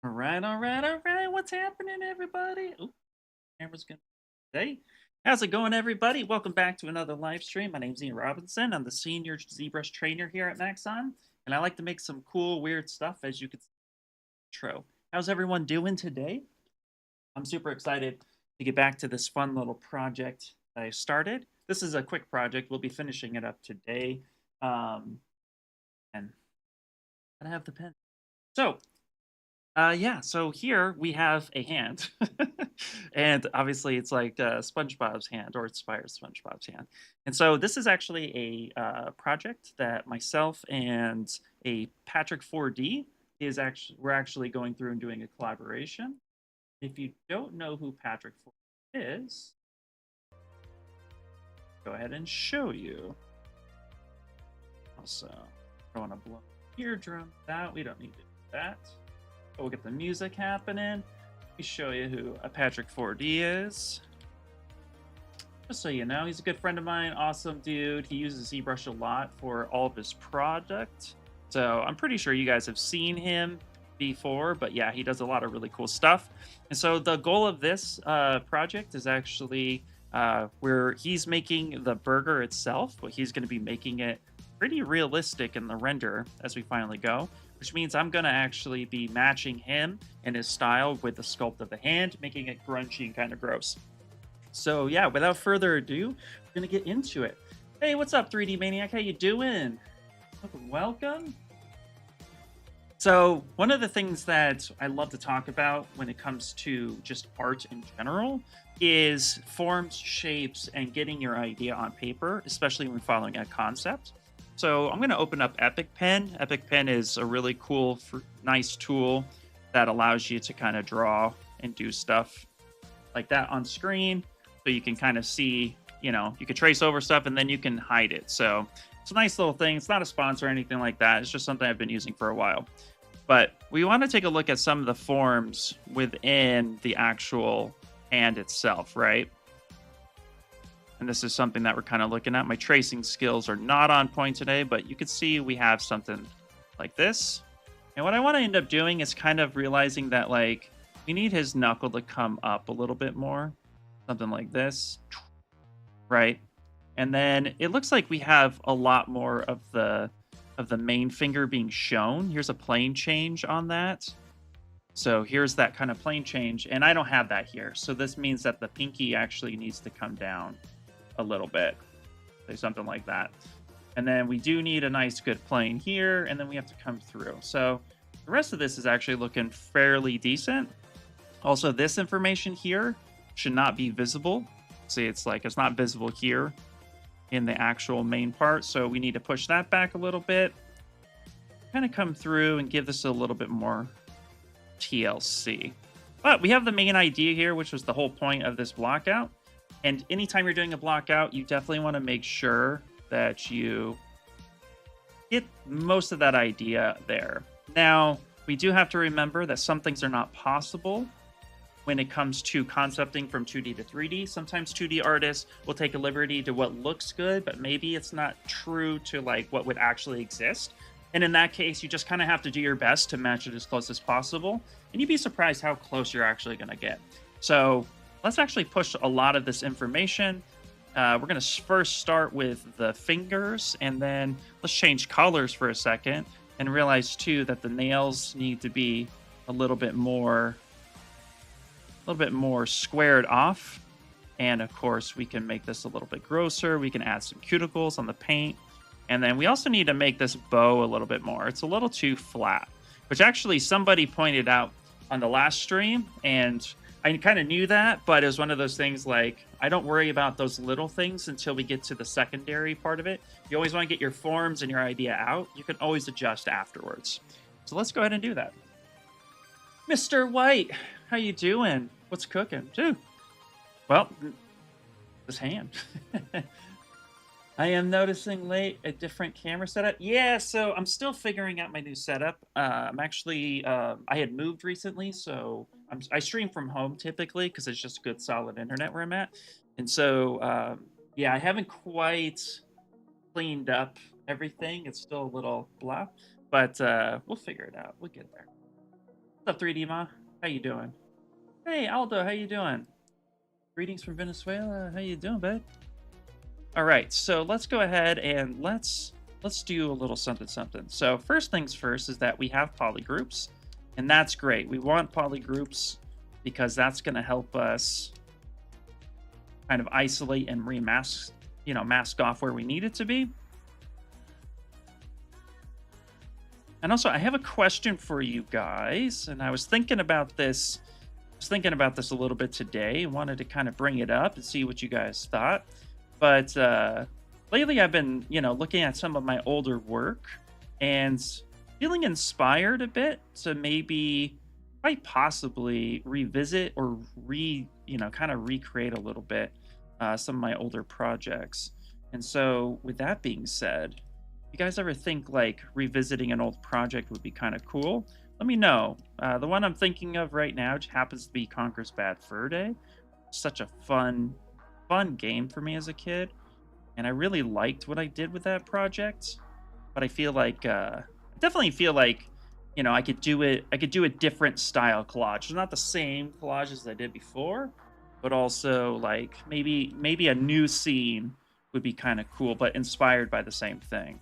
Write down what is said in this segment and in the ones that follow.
All right, all right, all right. What's happening, everybody? Ooh, camera's gonna. Hey, how's it going, everybody? Welcome back to another live stream. My name's Ian Robinson. I'm the senior ZBrush trainer here at Maxon, and I like to make some cool, weird stuff, as you can see. Intro. How's everyone doing today? I'm super excited to get back to this fun little project that I started. This is a quick project. We'll be finishing it up today, and I have the pen. So yeah, so here we have a hand. And obviously it's like SpongeBob's hand or inspires SpongeBob's hand. And so this is actually a project that myself and a Patrick 4D is actually we're actually going through and doing a collaboration. If you don't know who Patrick 4D is, go ahead and show you. Also, I want to blow eardrum that. We don't need to do that. We'll get the music happening. Let me show you who a Patrick 4D is. Just so you know, he's a good friend of mine. Awesome dude. He uses ZBrush a lot for all of his product. So I'm pretty sure you guys have seen him before. But yeah, he does a lot of really cool stuff. And so the goal of this project is actually where he's making the burger itself, but he's going to be making it pretty realistic in the render as we finally go, which means I'm going to actually be matching him and his style with the sculpt of the hand, making it grungy and kind of gross. So yeah, without further ado, we're going to get into it. Hey, what's up, 3D Maniac? How you doing? Welcome. So one of the things that I love to talk about when it comes to just art in general is forms, shapes, and getting your idea on paper, especially when following a concept. So I'm going to open up Epic Pen. Epic Pen is a really cool, nice tool that allows you to kind of draw and do stuff like that on screen. So you can kind of see, you can trace over stuff and then you can hide it. So it's a nice little thing. It's not a sponsor or anything like that. It's just something I've been using for a while. But we want to take a look at some of the forms within the actual hand itself, right? And this is something that we're kind of looking at. My tracing skills are not on point today, but you can see we have something like this. And what I want to end up doing is kind of realizing that like we need his knuckle to come up a little bit more. Something like this, right? And then it looks like we have a lot more of the main finger being shown. Here's a plane change on that. So here's that kind of plane change, and I don't have that here. So this means that the pinky actually needs to come down a little bit, say something like that. And then we do need a nice good plane here, and then we have to come through. So the rest of this is actually looking fairly decent. Also, this information here should not be visible. See, it's not visible here in the actual main part. So we need to push that back a little bit, kind of come through and give this a little bit more TLC. But we have the main idea here, which was the whole point of this block out. And anytime you're doing a block out, you definitely want to make sure that you get most of that idea there. Now, we do have to remember that some things are not possible when it comes to concepting from 2D to 3D. Sometimes 2D artists will take a liberty to what looks good, but maybe it's not true to like what would actually exist. And in that case, you just kind of have to do your best to match it as close as possible. And you'd be surprised how close you're actually going to get. So let's actually push a lot of this information. We're going to first start with the fingers, and then let's change colors for a second and realize too that the nails need to be a little bit more squared off. And of course, we can make this a little bit grosser. We can add some cuticles on the paint. And then we also need to make this bow a little bit more. It's a little too flat, which actually somebody pointed out on the last stream. And I kind of knew that, but it was one of those things like, I don't worry about those little things until we get to the secondary part of it. You always want to get your forms and your idea out. You can always adjust afterwards. So let's go ahead and do that. Mr. White, how you doing? What's cooking? Too. Well, this hand. I am noticing late a different camera setup. Yeah, so I'm still figuring out my new setup. I'm actually, I had moved recently, so I stream from home typically because it's just good solid internet where I'm at. And so, yeah, I haven't quite cleaned up everything. It's still a little blah, but we'll figure it out. We'll get there. What's What's up, 3D Ma? How you doing? Hey, Aldo, how you doing? Greetings from Venezuela. How you doing, bud? All right, so let's go ahead and let's do a little something. So first things first is that we have polygroups, and that's great. We want polygroups because that's going to help us kind of isolate and remask, mask off where we need it to be. And also, I have a question for you guys, and I was thinking about this. A little bit today. Wanted to kind of bring it up and see what you guys thought. But lately, I've been, looking at some of my older work and feeling inspired a bit to maybe, quite possibly, revisit or kind of recreate a little bit some of my older projects. And so, with that being said, you guys ever think like revisiting an old project would be kind of cool? Let me know. The one I'm thinking of right now happens to be Conker's Bad Fur Day. Such a fun game for me as a kid, and I really liked what I did with that project. But I feel like, I definitely feel like, I could do it. I could do a different style collage. It's not the same collage as I did before, but also like maybe a new scene would be kind of cool, but inspired by the same thing.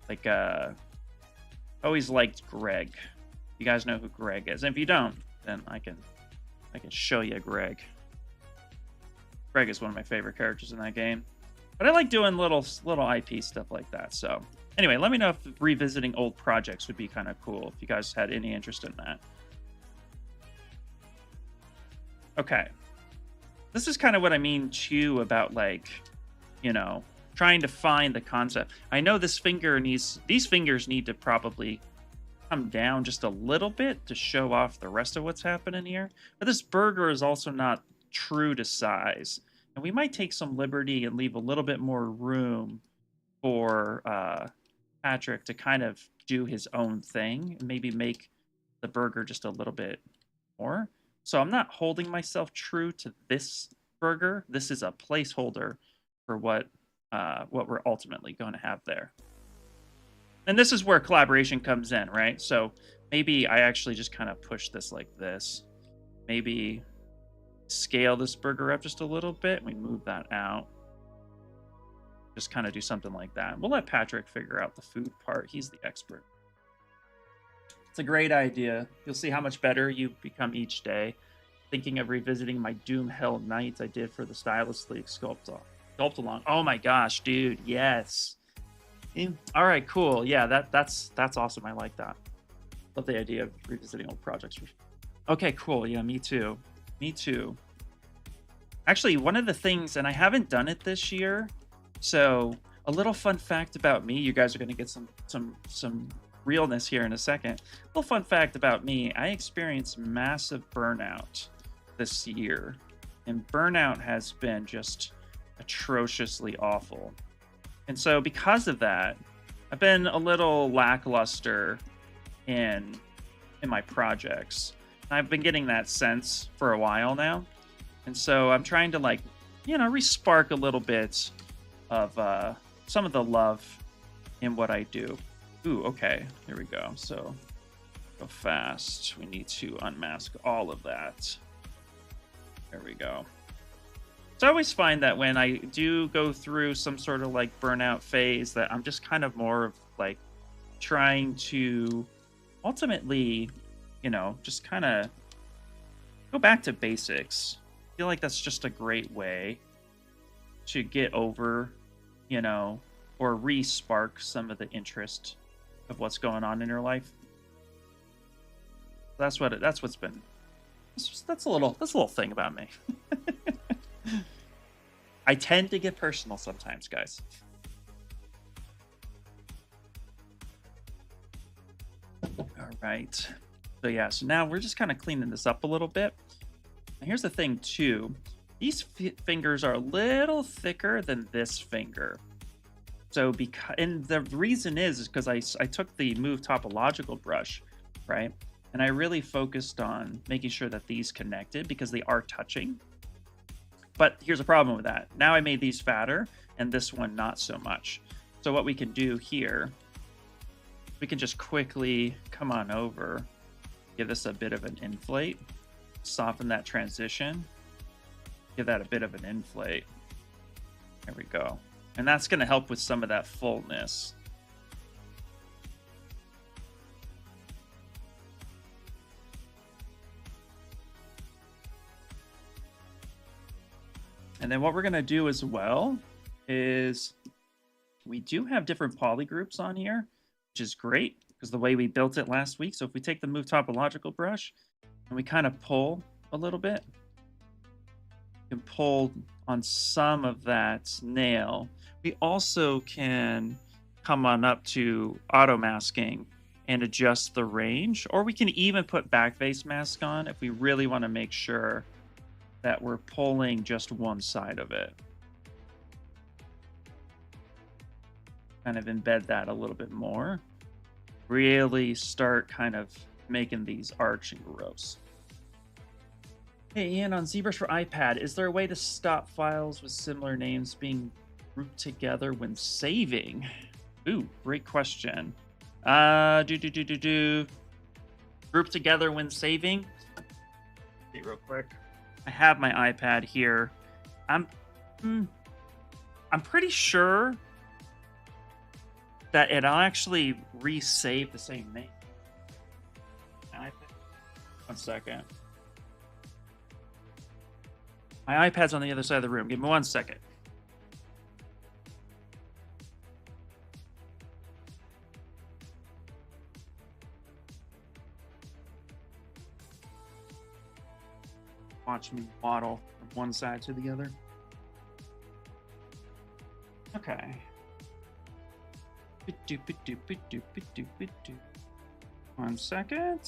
Like, always liked Greg. You guys know who Greg is. And if you don't, then I can show you Greg. Greg is one of my favorite characters in that game. But I like doing little IP stuff like that. So anyway, let me know if revisiting old projects would be kind of cool, if you guys had any interest in that. Okay. This is kind of what I mean too about like, trying to find the concept. I know these fingers need to probably come down just a little bit to show off the rest of what's happening here. But this burger is also not true to size. And we might take some liberty and leave a little bit more room for Patrick to kind of do his own thing and maybe make the burger just a little bit more. So I'm not holding myself true to this burger. This is a placeholder for what we're ultimately going to have there. And this is where collaboration comes in, right? So maybe I actually just kind of push this like this. Maybe scale this burger up just a little bit. We move that out. Just kind of do something like that. We'll let Patrick figure out the food part. He's the expert. It's a great idea. You'll see how much better you become each day. Thinking of revisiting my Doom Hell nights I did for the Stylus League sculpt along. Oh my gosh, dude, yes. All right, cool. Yeah, that's awesome. I like that. Love the idea of revisiting old projects. Okay, cool. Yeah, me too. Actually, one of the things, and I haven't done it this year, so a little fun fact about me. You guys are going to get some realness here in a second. A little fun fact about me: I experienced massive burnout this year, and burnout has been just atrociously awful. And so because of that, I've been a little lackluster in my projects. I've been getting that sense for a while now. And so I'm trying to re-spark a little bit of some of the love in what I do. Ooh, okay, here we go. So go fast. We need to unmask all of that. There we go. So I always find that when I do go through some sort of like burnout phase, that I'm just kind of more of like trying to ultimately, just kind of go back to basics. I feel like that's just a great way to get over, or re-spark some of the interest of what's going on in your life. That's a little thing about me. I tend to get personal sometimes, guys. All right. So yeah, so now we're just kind of cleaning this up a little bit. And here's the thing too. These fingers are a little thicker than this finger. So and the reason is because I took the Move Topological brush, right? And I really focused on making sure that these connected because they are touching. But here's a problem with that. Now I made these fatter and this one not so much. So what we can do here, we can just quickly come on over, give this a bit of an inflate, soften that transition, give that a bit of an inflate. There we go. And that's going to help with some of that fullness. And then what we're going to do as well is we do have different poly groups on here, which is great because the way we built it last week. So if we take the Move Topological brush and we kind of pull a little bit, you can pull on some of that nail. We also can come on up to auto masking and adjust the range, or we can even put back face mask on if we really want to make sure that we're pulling just one side of it. Kind of embed that a little bit more. Really start kind of making these arch and gross. Hey Ian, on ZBrush for iPad, is there a way to stop files with similar names being grouped together when saving? Ooh, great question. Group together when saving? See real quick. I have my iPad here. I'm pretty sure that it'll actually resave the same name. One second. My iPad's on the other side of the room. Give me 1 second. Watch me waddle from one side to the other. Okay. 1 second.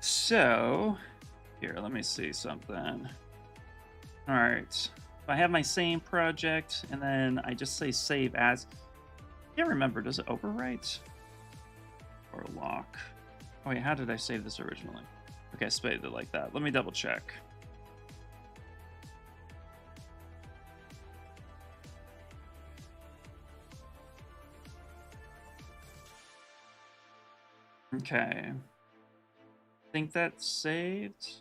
So, here, let me see something. All right. If I have my same project and then I just say save as, I can't remember, does it overwrite? Or lock? Oh wait, how did I save this originally? Okay, I saved it like that. Let me double check. Okay. I think that's saved.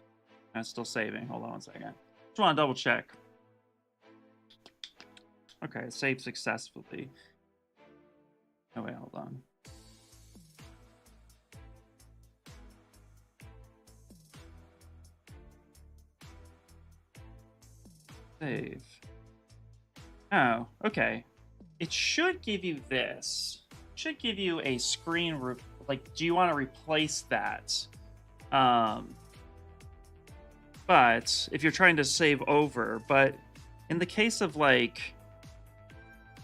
That's still saving. Hold on 1 second. Just want to double check. Okay, saved successfully. Oh wait, hold on. Save. Oh, okay. It should give you this. It should give you a screen. Like, do you want to replace that? But if you're trying to save over, but in the case of like,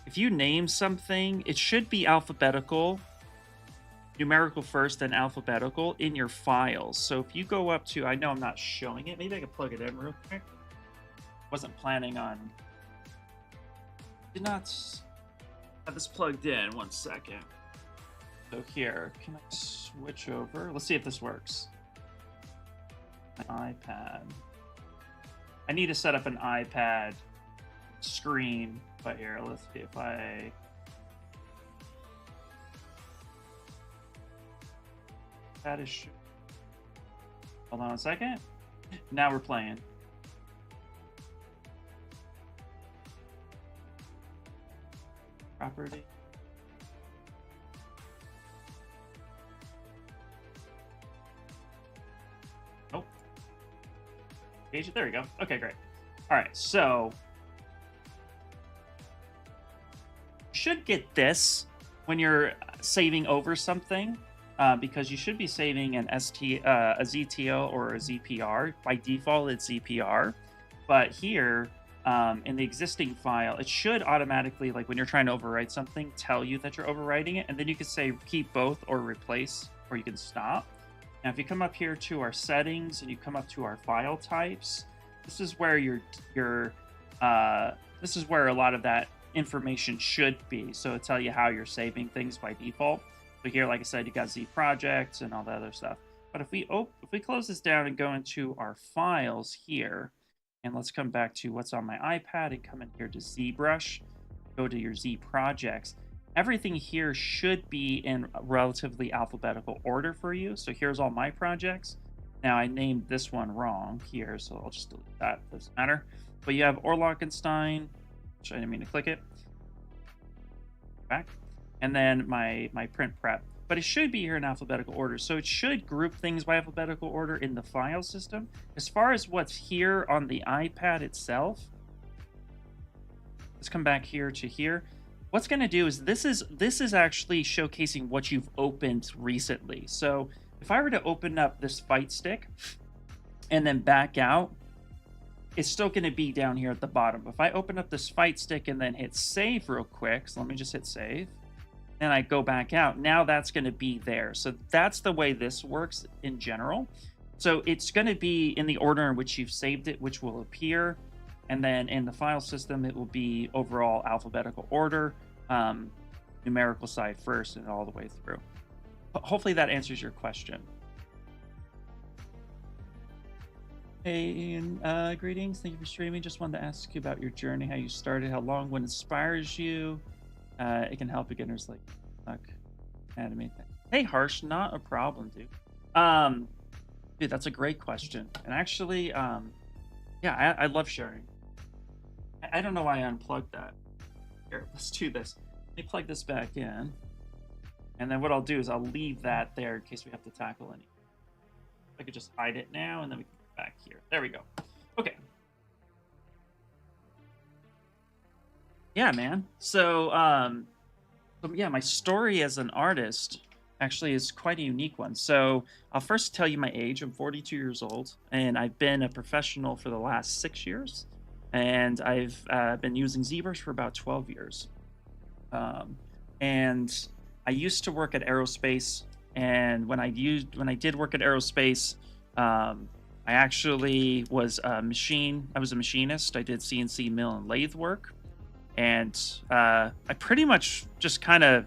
if you name something, it should be alphabetical, numerical first, then alphabetical in your files. So if you go up to, I know I'm not showing it. Maybe I can plug it in real quick. Wasn't planning on. Did not have this plugged in. 1 second. So here, can I switch over? Let's see if this works. My iPad. I need to set up an iPad screen, but here, let's see if I. That is. Hold on 1 second. Now we're playing. Property. Oh. There we go. Okay, great. All right, so you should get this when you're saving over something, because you should be saving an a ZTO or a ZPR. By default, it's ZPR, but here. In the existing file, it should automatically, like when you're trying to overwrite something, tell you that you're overwriting it, and then you can say keep both or replace, or you can stop. Now, if you come up here to our settings and you come up to our file types, this is where this is where a lot of that information should be. So it'll tell you how you're saving things by default. So here, like I said, you got Z projects and all that other stuff. But if we close this down and go into our files here. And let's come back to what's on my iPad and come in here to ZBrush. Go to your Z projects. everything here should be in relatively alphabetical order for you. So here's all my projects. Now I named this one wrong here, so I'll just delete that. Doesn't matter. But you have Orlockenstein, which I didn't mean to click it. Back. And then my print prep. But it should be here in alphabetical order. So it should group things by alphabetical order in the file system. As far as what's here on the iPad itself, let's come back here to here. What's going to do is this is actually showcasing what you've opened recently. So if I were to open up this fight stick and then back out, it's still going to be down here at the bottom. If I open up this fight stick and then hit save real quick, so let me just hit save, and I go back out, now that's going to be there. So that's the way this works in general. So it's going to be in the order in which you've saved it, which will appear. And then in the file system, it will be overall alphabetical order, numerical side first, and all the way through. Hopefully that answers your question. Hey, and greetings. Thank you for streaming. Just wanted to ask you about your journey, how you started, how long, what inspires you. It can help beginners like anime. Hey, Harsh, not a problem, dude. Dude, that's a great question. And actually, yeah, I love sharing. I don't know why I unplugged that. Here, let's do this. Let me plug this back in. And then what I'll do is I'll leave that there in case we have to tackle any. I could just hide it now, and then we can go back here. There we go. Okay. Yeah, man. So, yeah, my story as an artist actually is quite a unique one. So I'll first tell you my age. I'm 42 years old, and I've been a professional for the last 6 years. And I've been using ZBrush for about 12 years. And I used to work at aerospace, and when I did work at aerospace, I actually was I was a machinist. I did CNC mill and lathe work, and I pretty much just I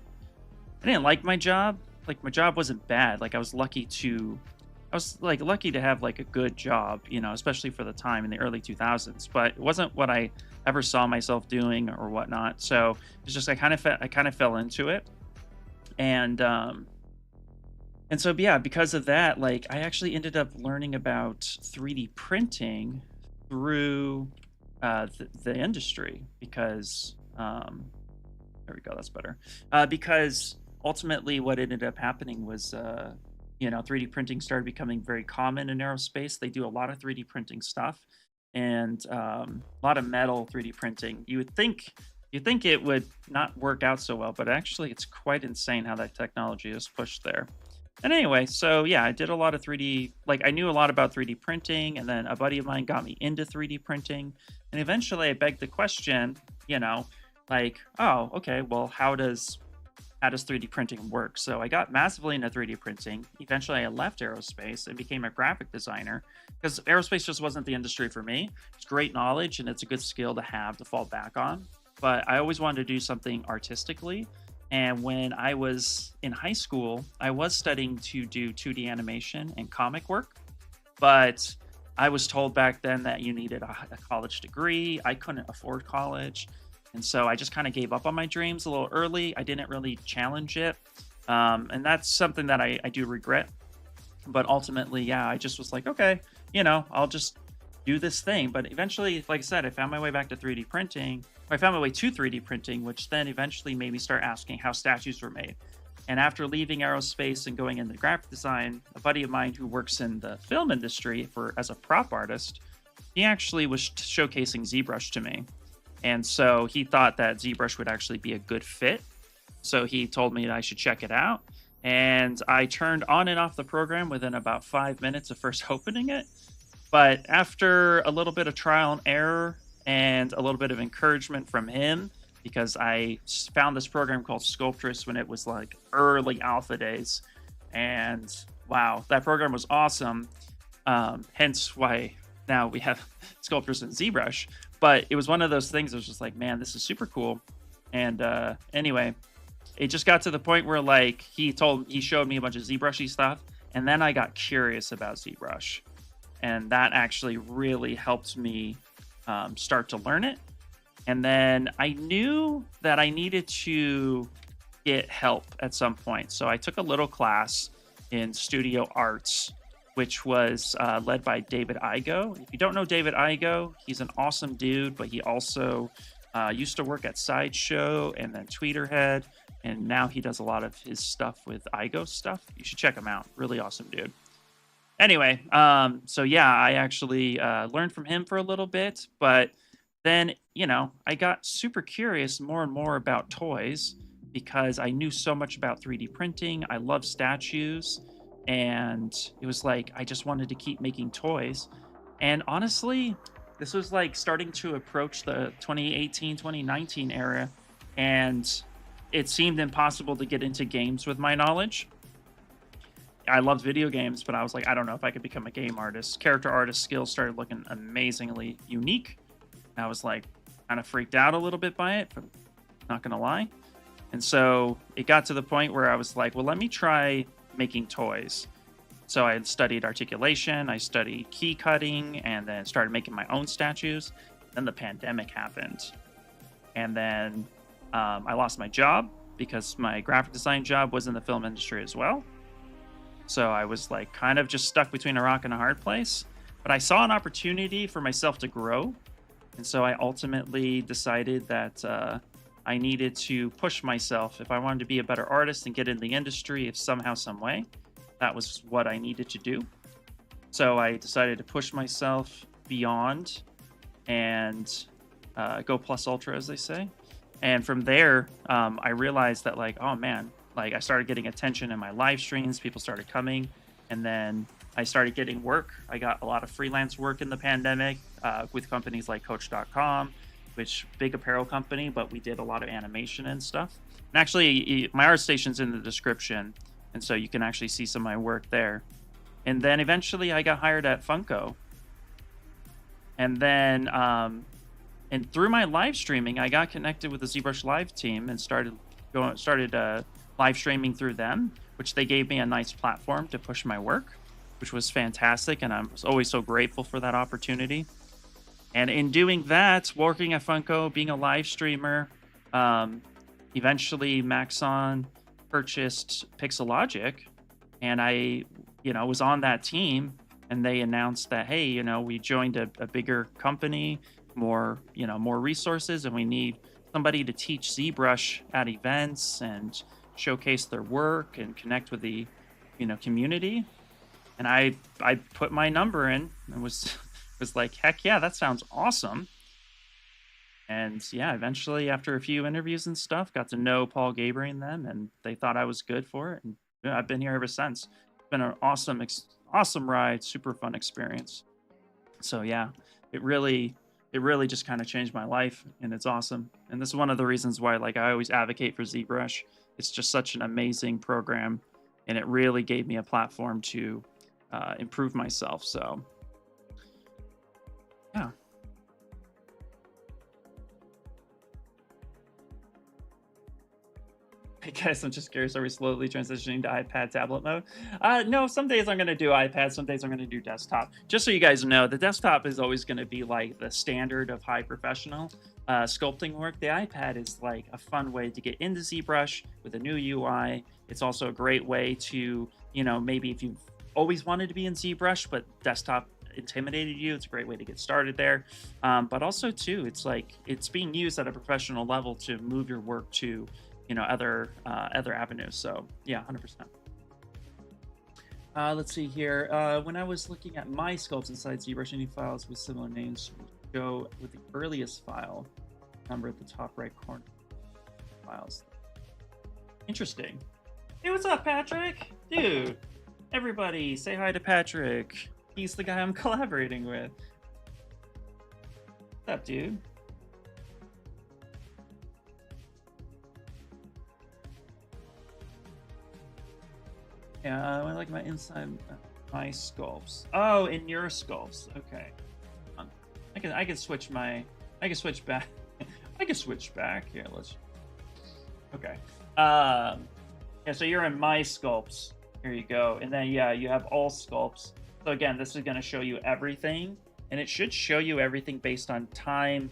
didn't like my job. Like, my job wasn't bad. Like, I was lucky to have like a good job, you know, especially for the time in the early 2000s. But it wasn't what I ever saw myself doing or whatnot. So it's just I kind of fell into it, and so yeah, because of that, like, I actually ended up learning about 3D printing through the industry because there we go, that's better. Because ultimately, what ended up happening was. You know, 3D printing started becoming very common in aerospace. They do a lot of 3D printing stuff, and a lot of metal 3D printing. You'd think it would not work out so well, but actually it's quite insane how that technology is pushed there. And anyway, so yeah, I did a lot of 3D, like, I knew a lot about 3D printing, and then a buddy of mine got me into 3D printing, and eventually I begged the question, you know, like, oh, okay, well, how does 3D printing work? So I got massively into 3D printing. Eventually, I left aerospace and became a graphic designer because aerospace just wasn't the industry for me. It's great knowledge and it's a good skill to have to fall back on. But I always wanted to do something artistically. And when I was in high school, I was studying to do 2D animation and comic work. But I was told back then that you needed a college degree. I couldn't afford college. And so I just kind of gave up on my dreams a little early. I didn't really challenge it. And that's something that I do regret. But ultimately, yeah, I just was like, okay, you know, I'll just do this thing. But eventually, like I said, I found my way back to 3D printing. Or I found my way to 3D printing, which then eventually made me start asking how statues were made. And after leaving aerospace and going into graphic design, a buddy of mine who works in the film industry as a prop artist, he actually was showcasing ZBrush to me. And so he thought that ZBrush would actually be a good fit. So he told me that I should check it out. And I turned on and off the program within about 5 minutes of first opening it. But after a little bit of trial and error and a little bit of encouragement from him, because I found this program called Sculptress when it was like early alpha days. And wow, that program was awesome. Hence why now we have Sculptress and ZBrush. But it was one of those things that was just like, man, this is super cool. And anyway, it just got to the point where, like, he showed me a bunch of ZBrushy stuff. And then I got curious about ZBrush. And that actually really helped me start to learn it. And then I knew that I needed to get help at some point. So I took a little class in studio arts, which was led by David Igo. If you don't know David Igo, he's an awesome dude, but he also used to work at Sideshow and then Tweeterhead, and now he does a lot of his stuff with Igo stuff. You should check him out. Really awesome dude. Anyway, so yeah, I actually learned from him for a little bit, but then, you know, I got super curious more and more about toys because I knew so much about 3D printing. I love statues, and it was like I just wanted to keep making toys. And honestly, this was like starting to approach the 2018, 2019 era, and it seemed impossible to get into games with my knowledge. I loved video games, but I was like, I don't know if I could become a game artist. Character artist skills started looking amazingly unique. I was like kind of freaked out a little bit by it, but not gonna lie. And so it got to the point where I was like, well, let me try making toys. So I had studied articulation, I studied key cutting, and then started making my own statues. Then the pandemic happened. And then I lost my job because my graphic design job was in the film industry as well. So I was like kind of just stuck between a rock and a hard place. But I saw an opportunity for myself to grow. And so I ultimately decided that I needed to push myself if I wanted to be a better artist and get in the industry if somehow, some way. That was what I needed to do. So I decided to push myself beyond and go plus ultra, as they say. And from there, I realized that like, oh man, like I started getting attention in my live streams. People started coming, and then I started getting work. I got a lot of freelance work in the pandemic with companies like Coach.com, which big apparel company, but we did a lot of animation and stuff. And actually, my art station's in the description, and so you can actually see some of my work there. And then eventually, I got hired at Funko. And then, and through my live streaming, I got connected with the ZBrush Live team and started live streaming through them, which they gave me a nice platform to push my work, which was fantastic, and I was always so grateful for that opportunity. And in doing that, working at Funko, being a live streamer, eventually Maxon purchased Pixelogic, and I, was on that team, and they announced that, hey, we joined a bigger company, more resources, and we need somebody to teach ZBrush at events and showcase their work and connect with the, community. And I put my number in and was like, heck yeah, that sounds awesome. And yeah, eventually after a few interviews and stuff, got to know Paul Gabriel and them, and they thought I was good for it. And I've been here ever since. It's been an awesome ride, super fun experience. So yeah, it really just kind of changed my life, and it's awesome. And this is one of the reasons why I always advocate for ZBrush. It's just such an amazing program, and it really gave me a platform to improve myself. So yeah. Hey guys, I'm just curious, are we slowly transitioning to iPad tablet mode? No, some days I'm going to do iPad, some days I'm going to do desktop. Just so you guys know, the desktop is always going to be like the standard of high professional sculpting work. The iPad is like a fun way to get into ZBrush with a new UI. It's also a great way to, maybe if you've always wanted to be in ZBrush, but desktop intimidated you, it's a great way to get started there. But also too, it's like, it's being used at a professional level to move your work to other avenues. So yeah, 100%. Let's see here. When I was looking at my sculpts inside ZBrush, any files with similar names would go with the earliest file number at the top right corner. Files. Interesting. Hey, what's up, Patrick? Dude, everybody say hi to Patrick. He's the guy I'm collaborating with. What's up, dude? Yeah, I like my inside my sculpts. Oh, in your sculpts. Okay. I can switch back. I can switch back. Here, let's. Okay. Yeah, so you're in my sculpts. Here you go. And then yeah, you have all sculpts. So again, this is going to show you everything, and it should show you everything based on time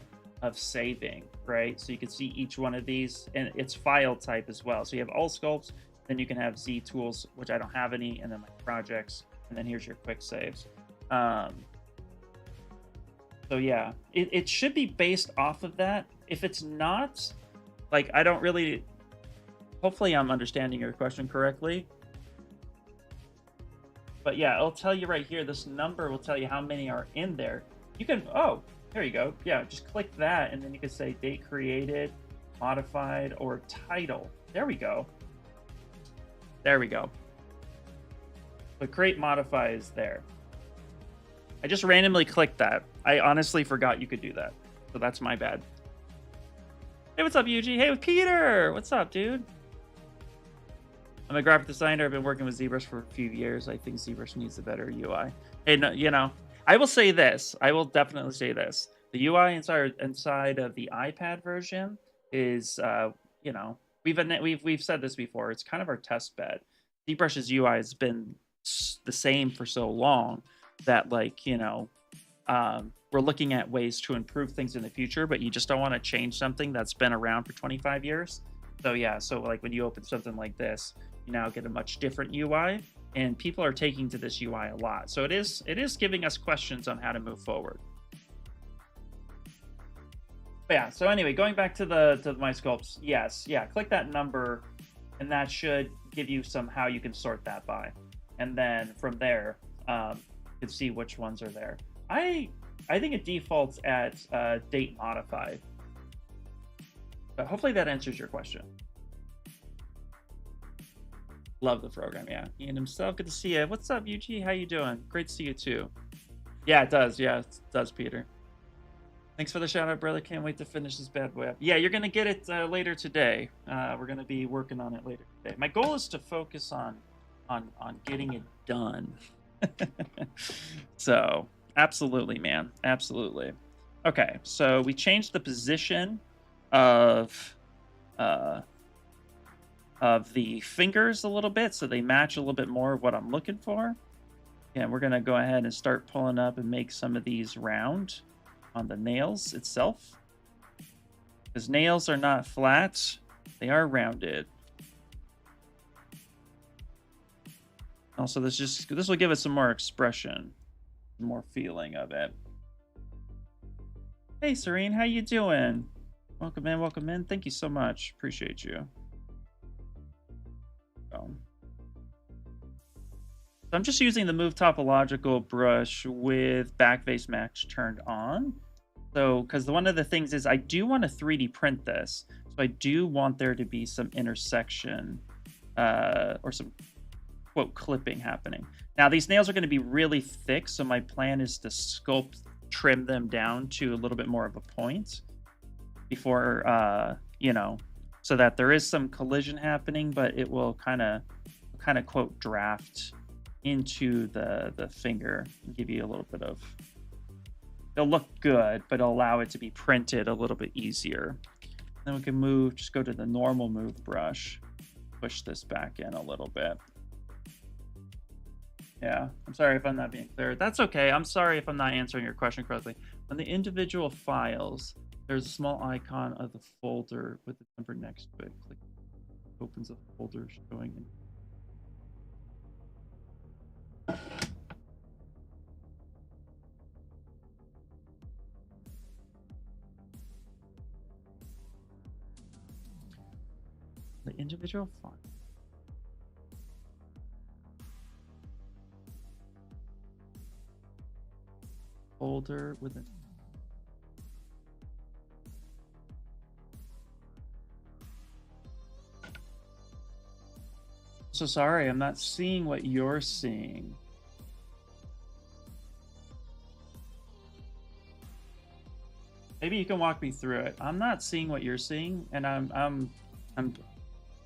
saving, right? So you can see each one of these, and it's file type as well. So you have all sculpts, then you can have Z tools, which I don't have any, and then my projects, and then here's your quick saves. So yeah, it should be based off of that. If it's not, like, I don't really, hopefully I'm understanding your question correctly. But yeah, it'll tell you right here, this number will tell you how many are in there. You can, oh, there you go. Yeah, just click that, and then you can say date created, modified, or title. There we go. There we go. But create modify is there. I just randomly clicked that. I honestly forgot you could do that. So that's my bad. Hey, what's up, Yuji? Hey, Peter! What's up, dude? I'm a graphic designer. I've been working with ZBrush for a few years. I think ZBrush needs a better UI. And, you know, I will say this. I will definitely say this. The UI inside of the iPad version is, you know, we've said this before. It's kind of our test bed. ZBrush's UI has been the same for so long that, like, you know, we're looking at ways to improve things in the future, but you just don't want to change something that's been around for 25 years. So yeah, so like when you open something like this, you now get a much different UI, and people are taking to this UI a lot. So it is giving us questions on how to move forward. But yeah, so anyway, going back to my sculpts, yes, yeah, click that number, and that should give you how you can sort that by. And then from there, you can see which ones are there. I think it defaults at date modified. But hopefully that answers your question. Love the program, yeah. Ian himself, good to see you. What's up, Yuji? How you doing? Great to see you too. Yeah, it does. Yeah, it does, Peter. Thanks for the shout out, brother. Can't wait to finish this bad boy up. Yeah, you're gonna get it later today. We're gonna be working on it later today. My goal is to focus on getting it done. So absolutely, man, absolutely. Okay, so we changed the position of the fingers a little bit, so they match a little bit more of what I'm looking for. And we're gonna go ahead and start pulling up and make some of these round on the nails itself, because nails are not flat, they are rounded. Also, this will give us some more expression, more feeling of it. Hey, Serene, how you doing? Welcome in, welcome in. Thank you so much. Appreciate you. So I'm just using the Move Topological brush with Backface Match turned on. So, because one of the things is I do want to 3D print this. So I do want there to be some intersection or some quote clipping happening. Now these nails are going to be really thick, so my plan is to sculpt, trim them down to a little bit more of a point before, you know, so that there is some collision happening, but it will kind of quote draft into the finger and give you a little bit of, it'll look good, but it'll allow it to be printed a little bit easier. Then we can just go to the normal move brush, push this back in a little bit. Yeah, I'm sorry if I'm not being clear. That's okay. I'm sorry if I'm not answering your question correctly. On the individual files, there's a small icon of the folder with the number next to it. Click, opens a folder showing it. The individual file. Folder with a so sorry, I'm not seeing what you're seeing. Maybe you can walk me through it. I'm not seeing what you're seeing, and I'm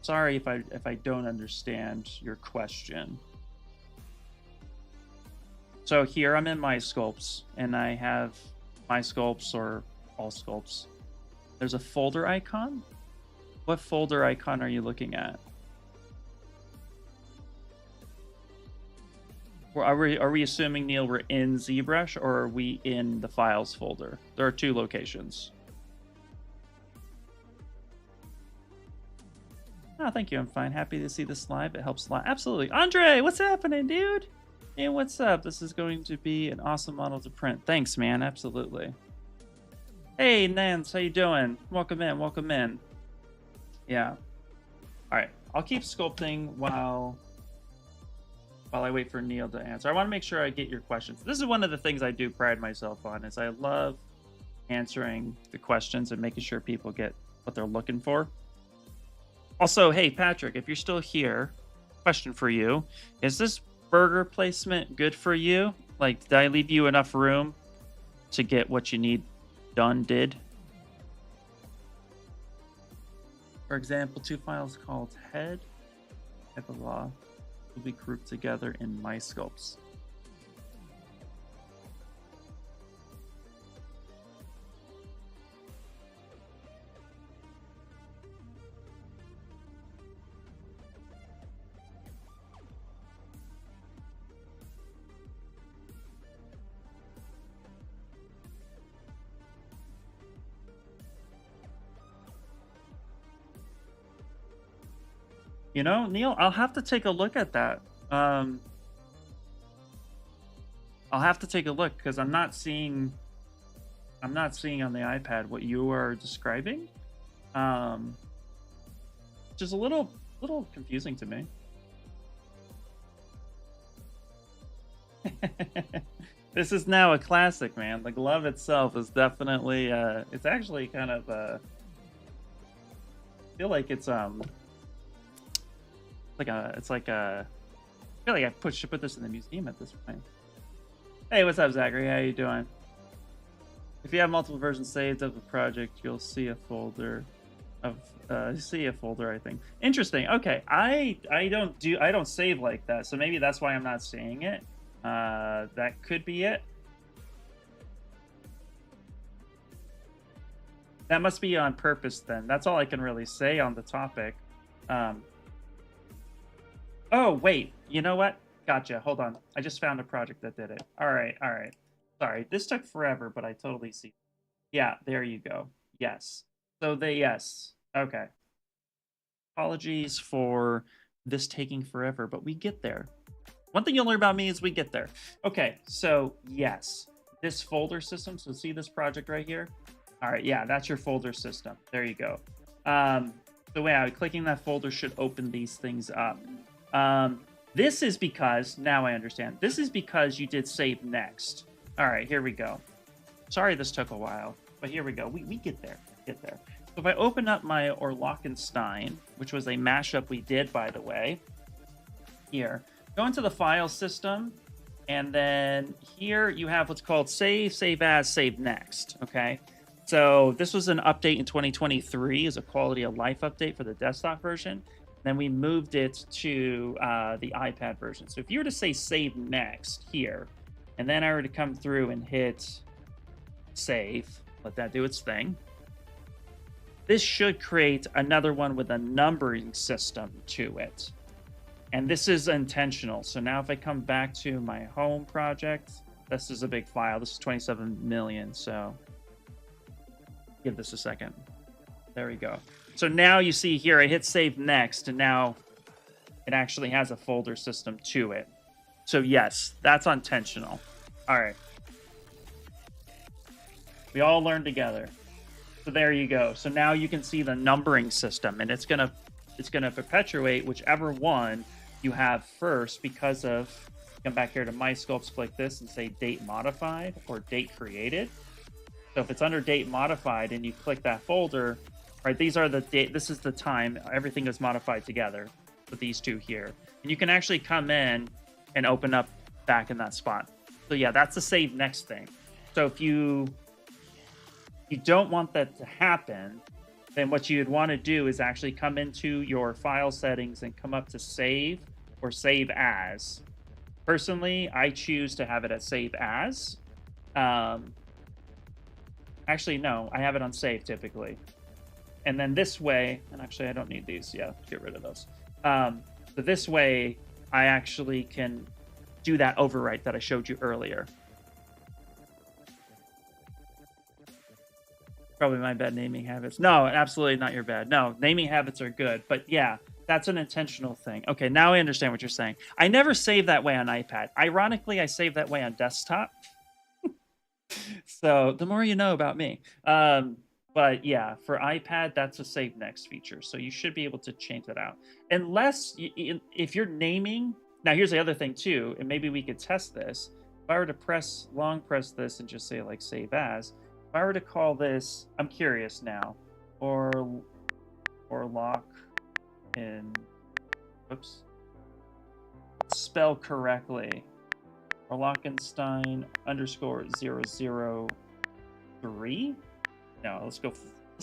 sorry if I don't understand your question. So here I'm in my sculpts, and I have my sculpts or all sculpts. There's a folder icon. What folder icon are you looking at? Are we assuming, Neil, we're in ZBrush, or are we in the files folder? There are two locations. Oh, thank you. I'm fine. Happy to see this live. It helps a lot. Absolutely. Andre, what's happening, dude? Hey, what's up? This is going to be an awesome model to print. Thanks, man. Absolutely. Hey, Nance, how you doing? Welcome in. Welcome in. Yeah. All right. I'll keep sculpting while I wait for Neil to answer. I want to make sure I get your questions. This is one of the things I do pride myself on, is I love answering the questions and making sure people get what they're looking for. Also, hey, Patrick, if you're still here, question for you. Is this burger placement good for you? Like, did I leave you enough room to get what you need did? For example, two files called head type of law will be grouped together in my sculpts. You know, Neil, I'll have to take a look at that. I'll have to take a look because I'm not seeing on the iPad what you are describing. Which is a little confusing to me. This is now a classic, man. The glove itself is definitely it's actually kind of I feel like it's I feel like I should put this in the museum at this point. Hey, what's up, Zachary? How you doing? If you have multiple versions saved of a project, you'll see a folder of I think. Interesting. Okay, I don't save like that, so maybe that's why I'm not seeing it. That could be it. That must be on purpose then. That's all I can really say on the topic. Oh, wait. You know what? Gotcha. Hold on. I just found a project that did it. All right. Sorry. This took forever, but I totally see. Yeah, there you go. Yes. So yes. Okay. Apologies for this taking forever, but we get there. One thing you'll learn about me is we get there. Okay, so yes. This folder system. So see this project right here? All right, yeah, that's your folder system. There you go. So yeah, clicking that folder should open these things up. This is because, now I understand, this is because you did save next. All right, here we go. Sorry this took a while, but here we go. We get there, So if I open up my Orlockenstein, which was a mashup we did, by the way, here, go into the file system, and then here you have what's called save as, save next, okay? So this was an update in 2023 as a quality of life update for the desktop version. Then we moved it to the iPad version. So if you were to say save next here, and then I were to come through and hit save, let that do its thing, this should create another one with a numbering system to it. And this is intentional. So now if I come back to my home project, this is a big file. This is 27 million. So give this a second. There we go. So now you see here, I hit save next, and now it actually has a folder system to it. So yes, that's intentional. All right. We all learned together. So there you go. So now you can see the numbering system, and it's gonna perpetuate whichever one you have first because of, come back here to my sculpts, click this and say date modified or date created. So if it's under date modified and you click that folder, right, these are the date, this is the time, everything is modified together with these two here. And you can actually come in and open up back in that spot. So yeah, that's the save next thing. So if you don't want that to happen, then what you'd want to do is actually come into your file settings and come up to save or save as. Personally, I choose to have it at save as. Actually, no, I have it on save typically. And then this way, and actually I don't need these. Yeah, get rid of those. So this way, I actually can do that overwrite that I showed you earlier. Probably my bad naming habits. No, absolutely not your bad. No, naming habits are good. But yeah, That's an intentional thing. Okay, now I understand what you're saying. I never save that way on iPad. Ironically, I save that way on desktop. So the more you know about me. But yeah, for iPad, that's a save next feature. So you should be able to change that out. Unless, if you're naming, now here's the other thing too, and maybe we could test this. If I were to long press this and just say like save as, if I were to call this, I'm curious now, or lock in, oops, spell correctly, or Lockenstein underscore 003. No, let's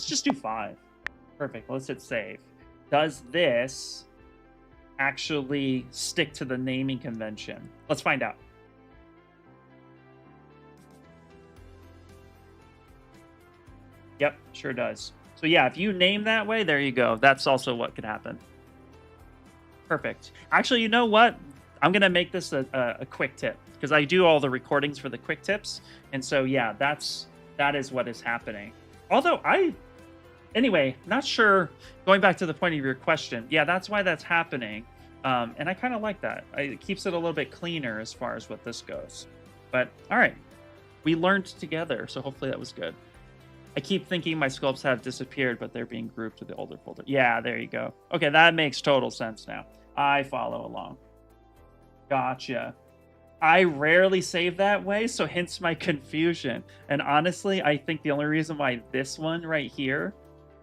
just do 5. Perfect. Let's hit save. Does this actually stick to the naming convention? Let's find out. Yep, sure does. So yeah, if you name that way, there you go. That's also what could happen. Perfect. Actually, you know what? I'm going to make this a quick tip because I do all the recordings for the quick tips. And so, yeah, that is what is happening. Although anyway, not sure, going back to the point of your question. Yeah, that's why that's happening. And I kind of like that. It keeps it a little bit cleaner as far as what this goes. But all right, we learned together. So hopefully that was good. I keep thinking my sculpts have disappeared, but they're being grouped to the older folder. Yeah, there you go. Okay, that makes total sense now. I follow along. Gotcha. I rarely save that way, so hence my confusion. And honestly, I think the only reason why this one right here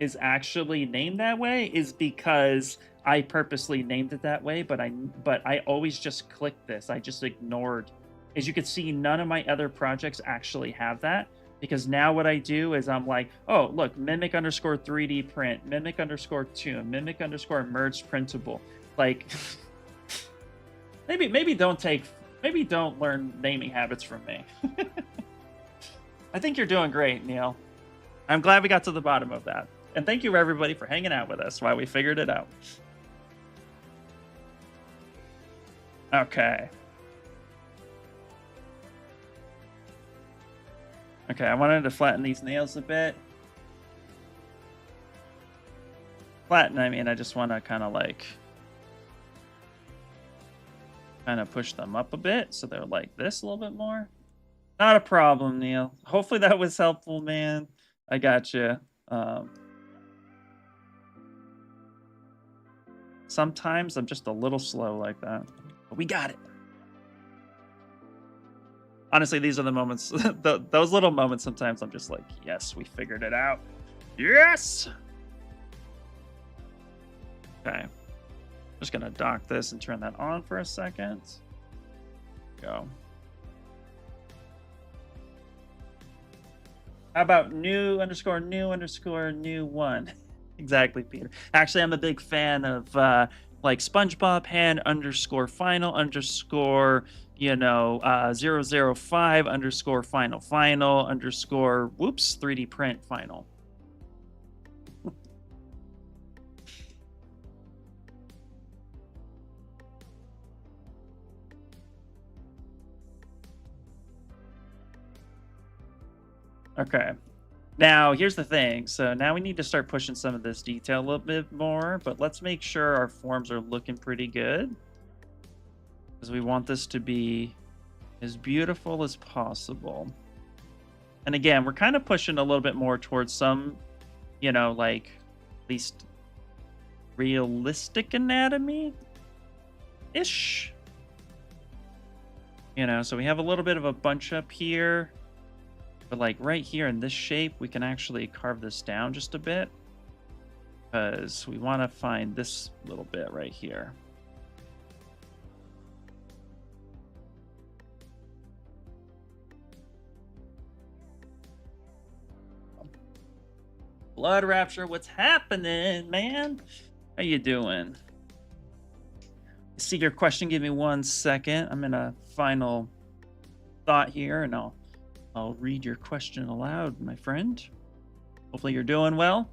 is actually named that way is because I purposely named it that way, but I always just clicked this. I just ignored. As you can see, none of my other projects actually have that. Because now what I do is I'm like, oh, look, mimic underscore 3D print, mimic underscore tune, mimic underscore merged printable. Like, maybe don't learn naming habits from me. I think you're doing great, Neil. I'm glad we got to the bottom of that. And thank you, everybody, for hanging out with us while we figured it out. Okay. Okay, I wanted to flatten these nails a bit. Flatten, I mean, I just want to kind of push them up a bit so they're like this a little bit more. Not a problem, Neil. Hopefully that was helpful, man. I got you. Sometimes I'm just a little slow like that, but we got it. Honestly, these are the moments, those little moments, sometimes I'm just like, yes, we figured it out. Yes! Okay. Just going to dock this and turn that on for a second. Go. How about new underscore new one? Exactly, Peter. Actually, I'm a big fan of like SpongeBob hand underscore final underscore 005 underscore final underscore whoops 3D print final. Okay. Now, here's the thing. So now we need to start pushing some of this detail a little bit more, but let's make sure our forms are looking pretty good, because we want this to be as beautiful as possible. And again, we're kind of pushing a little bit more towards some, like at least realistic anatomy-ish. So we have a little bit of a bunch up here. But like right here in this shape, we can actually carve this down just a bit, because we want to find this little bit right here. Blood Rapture, what's happening, man? How you doing? I see your question. Give me 1 second. I'm in a final thought here, and I'll read your question aloud, my friend. Hopefully you're doing well.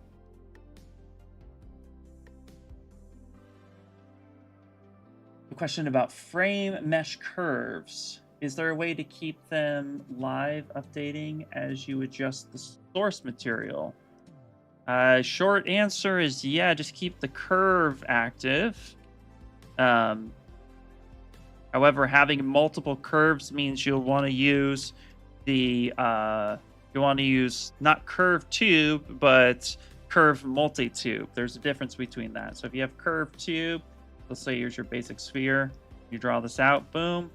A question about frame mesh curves. Is there a way to keep them live updating as you adjust the source material? Short answer is yeah, just keep the curve active. However, having multiple curves means you'll want to use the you want to use not curve tube, but curve multi-tube. There's a difference between that. So if you have curve tube, let's say here's your basic sphere, you draw this out, boom.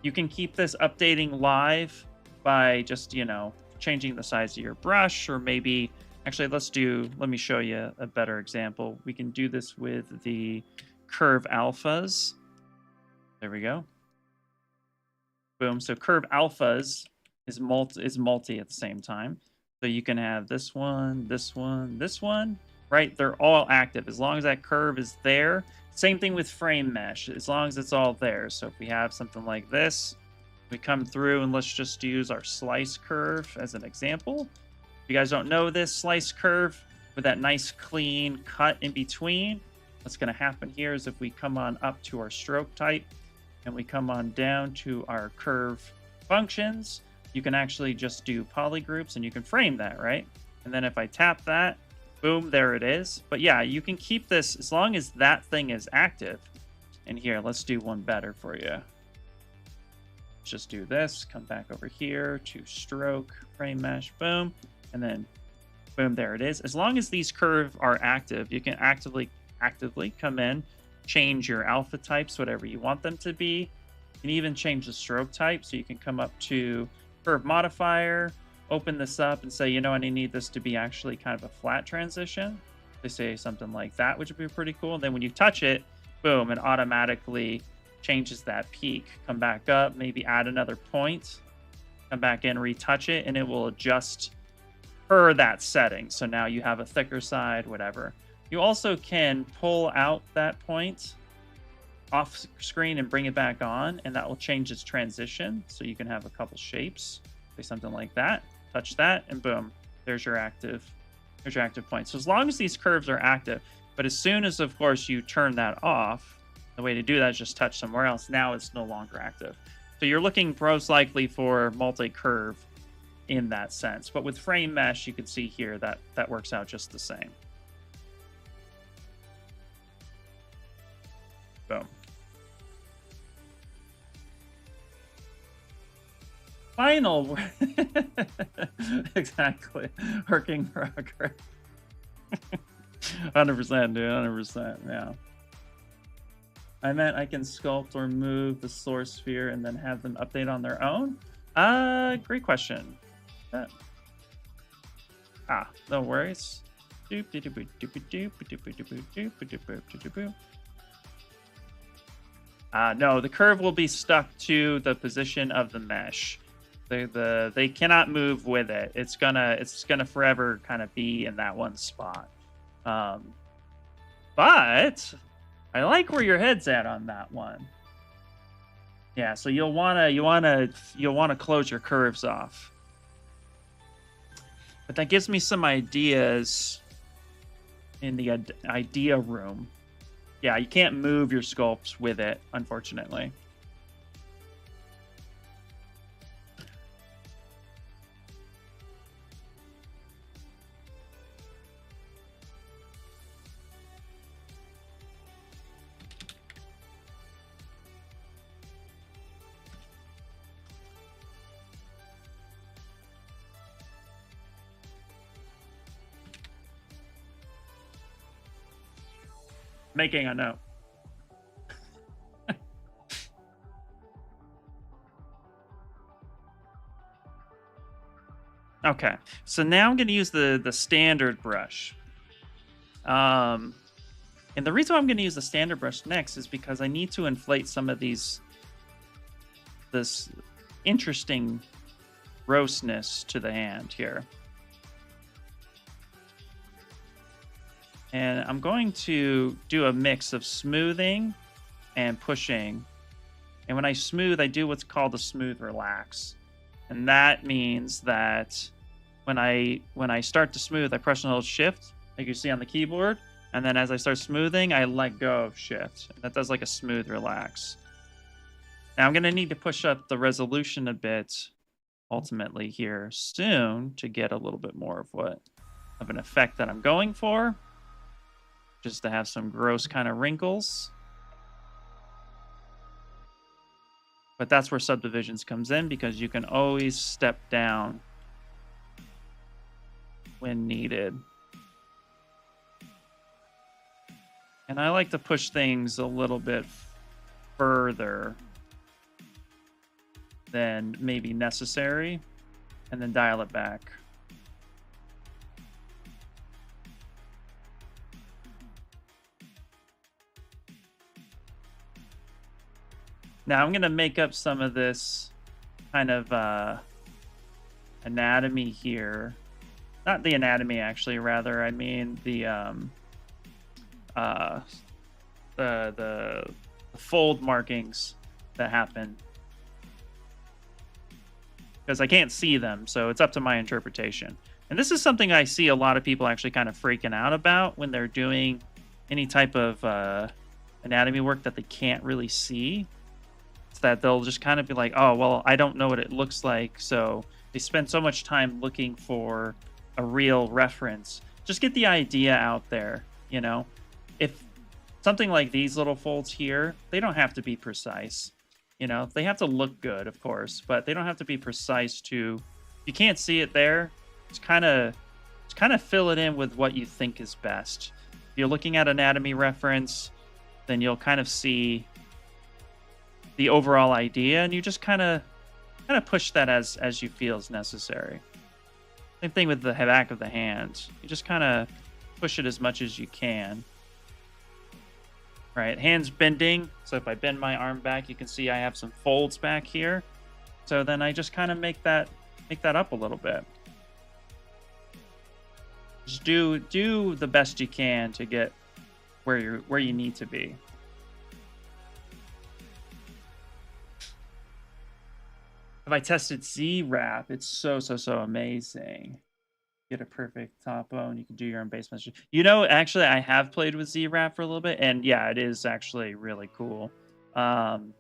You can keep this updating live by just, you know, changing the size of your brush, or maybe actually let me show you a better example. We can do this with the curve alphas. There we go. Boom. So curve alphas is multi at the same time. So you can have this one, this one, this one, right? They're all active as long as that curve is there. Same thing with frame mesh, as long as it's all there. So if we have something like this, we come through and let's just use our slice curve as an example. If you guys don't know this slice curve with that nice clean cut in between, what's going to happen here is if we come on up to our stroke type and we come on down to our curve functions, you can actually just do polygroups and you can frame that, right? And then if I tap that, boom, there it is. But yeah, you can keep this as long as that thing is active. And here, let's do one better for you. Let's just do this, come back over here to stroke, frame mesh, boom, and then boom, there it is. As long as these curves are active, you can actively come in, change your alpha types, whatever you want them to be. You can even change the stroke type. So you can come up to curve modifier, open this up and say, you know, I need this to be actually kind of a flat transition. They say something like that, which would be pretty cool. And then when you touch it, boom, it automatically changes that peak. Come back up, maybe add another point, come back in, retouch it, and it will adjust per that setting. So now you have a thicker side, whatever. You also can pull out that point off screen and bring it back on, and that will change its transition. So you can have a couple shapes, say something like that, touch that, and boom, there's your active point. So as long as these curves are active, but as soon as, of course, you turn that off, the way to do that is just touch somewhere else. Now it's no longer active. So you're looking most likely for multi-curve in that sense. But with frame mesh, you can see here that that works out just the same. Boom. Final. Exactly. Working progress. 100%, dude. 100%. Yeah. I meant I can sculpt or move the source sphere and then have them update on their own. Great question. No worries. No, the curve will be stuck to the position of the mesh. They cannot move with it. It's gonna forever kind of be in that one spot. But I like where your head's at on that one. Yeah, so you'll wanna close your curves off. But that gives me some ideas in the idea room. Yeah, you can't move your sculpts with it, unfortunately. Making a note. Okay, so now I'm going to use the standard brush. And the reason why I'm going to use the standard brush next is because I need to inflate some of this interesting grossness to the hand here. And I'm going to do a mix of smoothing and pushing. And when I smooth, I do what's called a smooth relax. And that means that when I start to smooth, I press and hold shift, like you see on the keyboard. And then as I start smoothing, I let go of shift. And that does like a smooth relax. Now I'm going to need to push up the resolution a bit ultimately here soon to get a little bit more of what of an effect that I'm going for, just to have some gross kind of wrinkles. But that's where subdivisions comes in, because you can always step down when needed. And I like to push things a little bit further than maybe necessary, and then dial it back. Now I'm going to make up some of this kind of anatomy here. Not the anatomy, actually, rather. I mean the fold markings that happen. Because I can't see them, so it's up to my interpretation. And this is something I see a lot of people actually kind of freaking out about when they're doing any type of anatomy work that they can't really see. It's that they'll just kind of be like, oh, well, I don't know what it looks like. So they spend so much time looking for a real reference. Just get the idea out there, you know? If something like these little folds here, they don't have to be precise. You know, they have to look good, of course, but they don't have to be precise to... If you can't see it there, just kind of fill it in with what you think is best. If you're looking at anatomy reference, then you'll kind of see the overall idea, and you just kind of push that as you feel is necessary. Same thing with the back of the hand. You just kind of push it as much as you can. Right, hands bending. So if I bend my arm back, you can see I have some folds back here. So then I just kind of make that up a little bit. Just do the best you can to get where you need to be. Have I tested ZWrap? It's so amazing. Get a perfect topo, and you can do your own base measure. You know, actually, I have played with ZWrap for a little bit, and yeah, it is actually really cool. I'm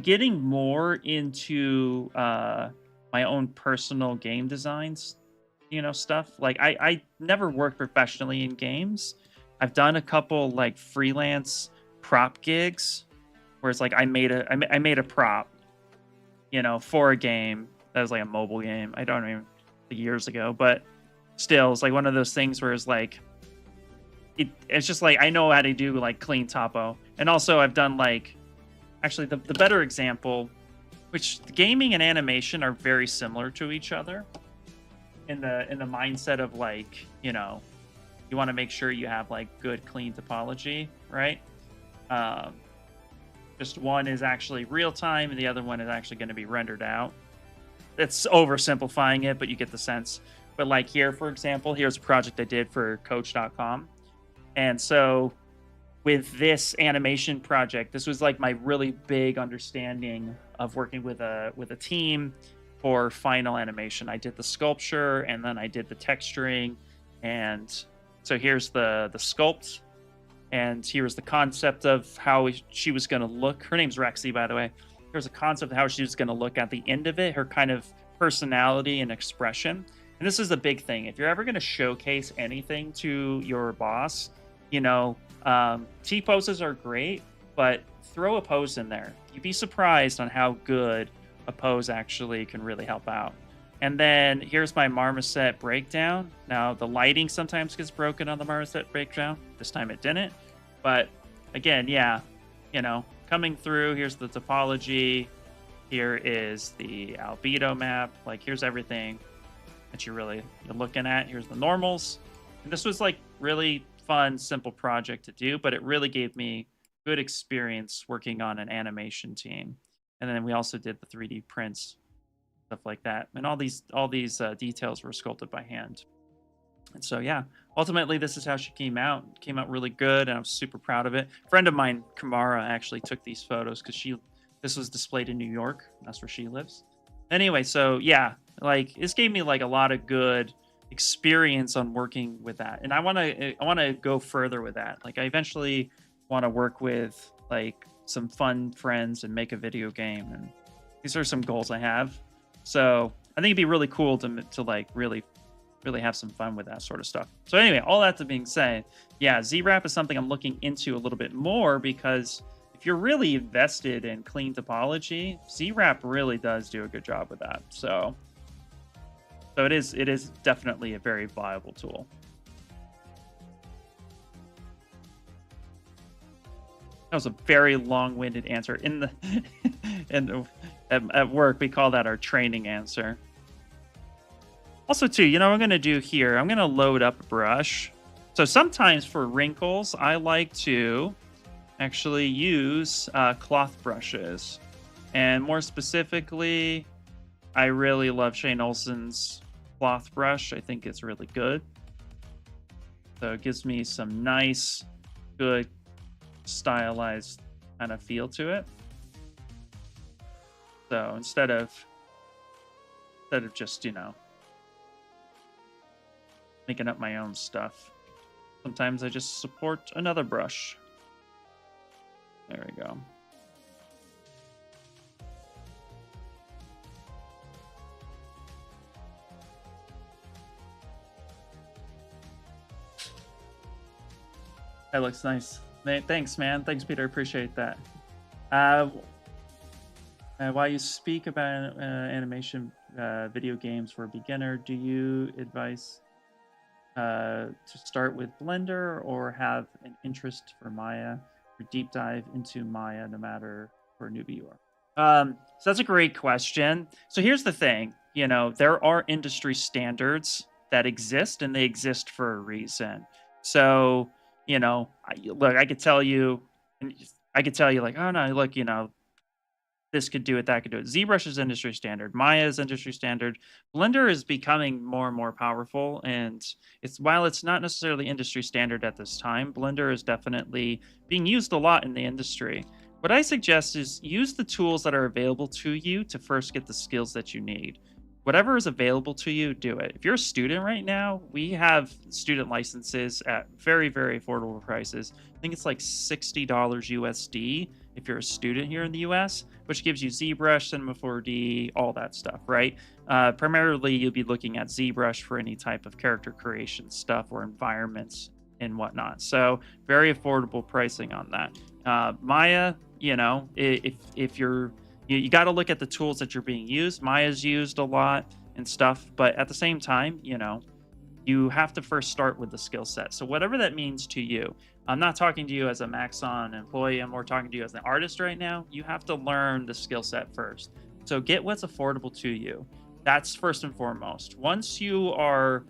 getting more into my own personal game designs, you know, stuff. Like I never worked professionally in games. I've done a couple like freelance prop gigs where it's like I made a prop, you know, for a game that was like a mobile game. I don't even years ago, but still, it's like one of those things where it's like it's just like I know how to do like clean topo. And also I've done like, actually the better example, which gaming and animation are very similar to each other in the mindset of like, you know, you want to make sure you have like good clean topology, right? Just one is actually real time and the other one is actually going to be rendered out. It's oversimplifying it, but you get the sense. But like here, for example, here's a project I did for Coach.com. And so with this animation project, this was like my really big understanding of working with a team for final animation. I did the sculpture and then I did the texturing. And so here's the sculpt. And here's the concept of how she was going to look. Her name's Rexy, by the way. There's a concept of how she was going to look at the end of it, her kind of personality and expression. And this is a big thing. If you're ever going to showcase anything to your boss, you know, T-poses are great, but throw a pose in there. You'd be surprised on how good a pose actually can really help out. And then here's my marmoset breakdown. Now, the lighting sometimes gets broken on the marmoset breakdown. This time it didn't. But again, yeah, you know, coming through, here's the topology. Here is the albedo map. Like, here's everything that you're looking at. Here's the normals. And this was like really fun, simple project to do, but it really gave me good experience working on an animation team. And then we also did the 3D prints, stuff like that. And all these details were sculpted by hand. And so, yeah, ultimately, this is how she came out. It came out really good, and I was super proud of it. A friend of mine, Kamara, actually took these photos because this was displayed in New York. That's where she lives. Anyway, so yeah, like this gave me like a lot of good experience on working with that, and I want to go further with that. Like, I eventually want to work with like some fun friends and make a video game, and these are some goals I have. So I think it'd be really cool to like really really have some fun with that sort of stuff. So anyway, all that being said, yeah, ZWrap is something I'm looking into a little bit more, because if you're really invested in clean topology, ZWrap really does do a good job with that. So it is definitely a very viable tool. That was a very long-winded answer. At work, we call that our training answer. Also, too, you know what I'm going to do here? I'm going to load up a brush. So sometimes for wrinkles, I like to actually use cloth brushes. And more specifically, I really love Shane Olsen's cloth brush. I think it's really good. So it gives me some nice, good, stylized kind of feel to it. So instead of just, you know, making up my own stuff, sometimes I just support another brush. There we go. That looks nice. Thanks, man. Thanks, Peter. Appreciate that. While you speak about animation video games for a beginner, do you advise to start with Blender or have an interest for Maya, or deep dive into Maya no matter for newbie you are? So that's a great question. So here's the thing, you know, there are industry standards that exist, and they exist for a reason. So, you know, look, I could tell you like, oh no, look, you know, this could do it, that could do it. ZBrush is industry standard. Maya is industry standard. Blender is becoming more and more powerful, and while it's not necessarily industry standard at this time, Blender is definitely being used a lot in the industry. What I suggest is use the tools that are available to you to first get the skills that you need. Whatever is available to you, do it. If you're a student right now, we have student licenses at very, very affordable prices. I think it's like $60 USD if you're a student here in the US, which gives you ZBrush, Cinema 4D, all that stuff, right? Primarily, you'll be looking at ZBrush for any type of character creation stuff or environments and whatnot. So very affordable pricing on that. Maya, you know, if you're you got to look at the tools that you're being used. Maya's used a lot and stuff, but at the same time, you know, you have to first start with the skill set. So whatever that means to you, I'm not talking to you as a Maxon employee. I'm more talking to you as an artist right now. You have to learn the skill set first. So get what's affordable to you. That's first and foremost. Once you are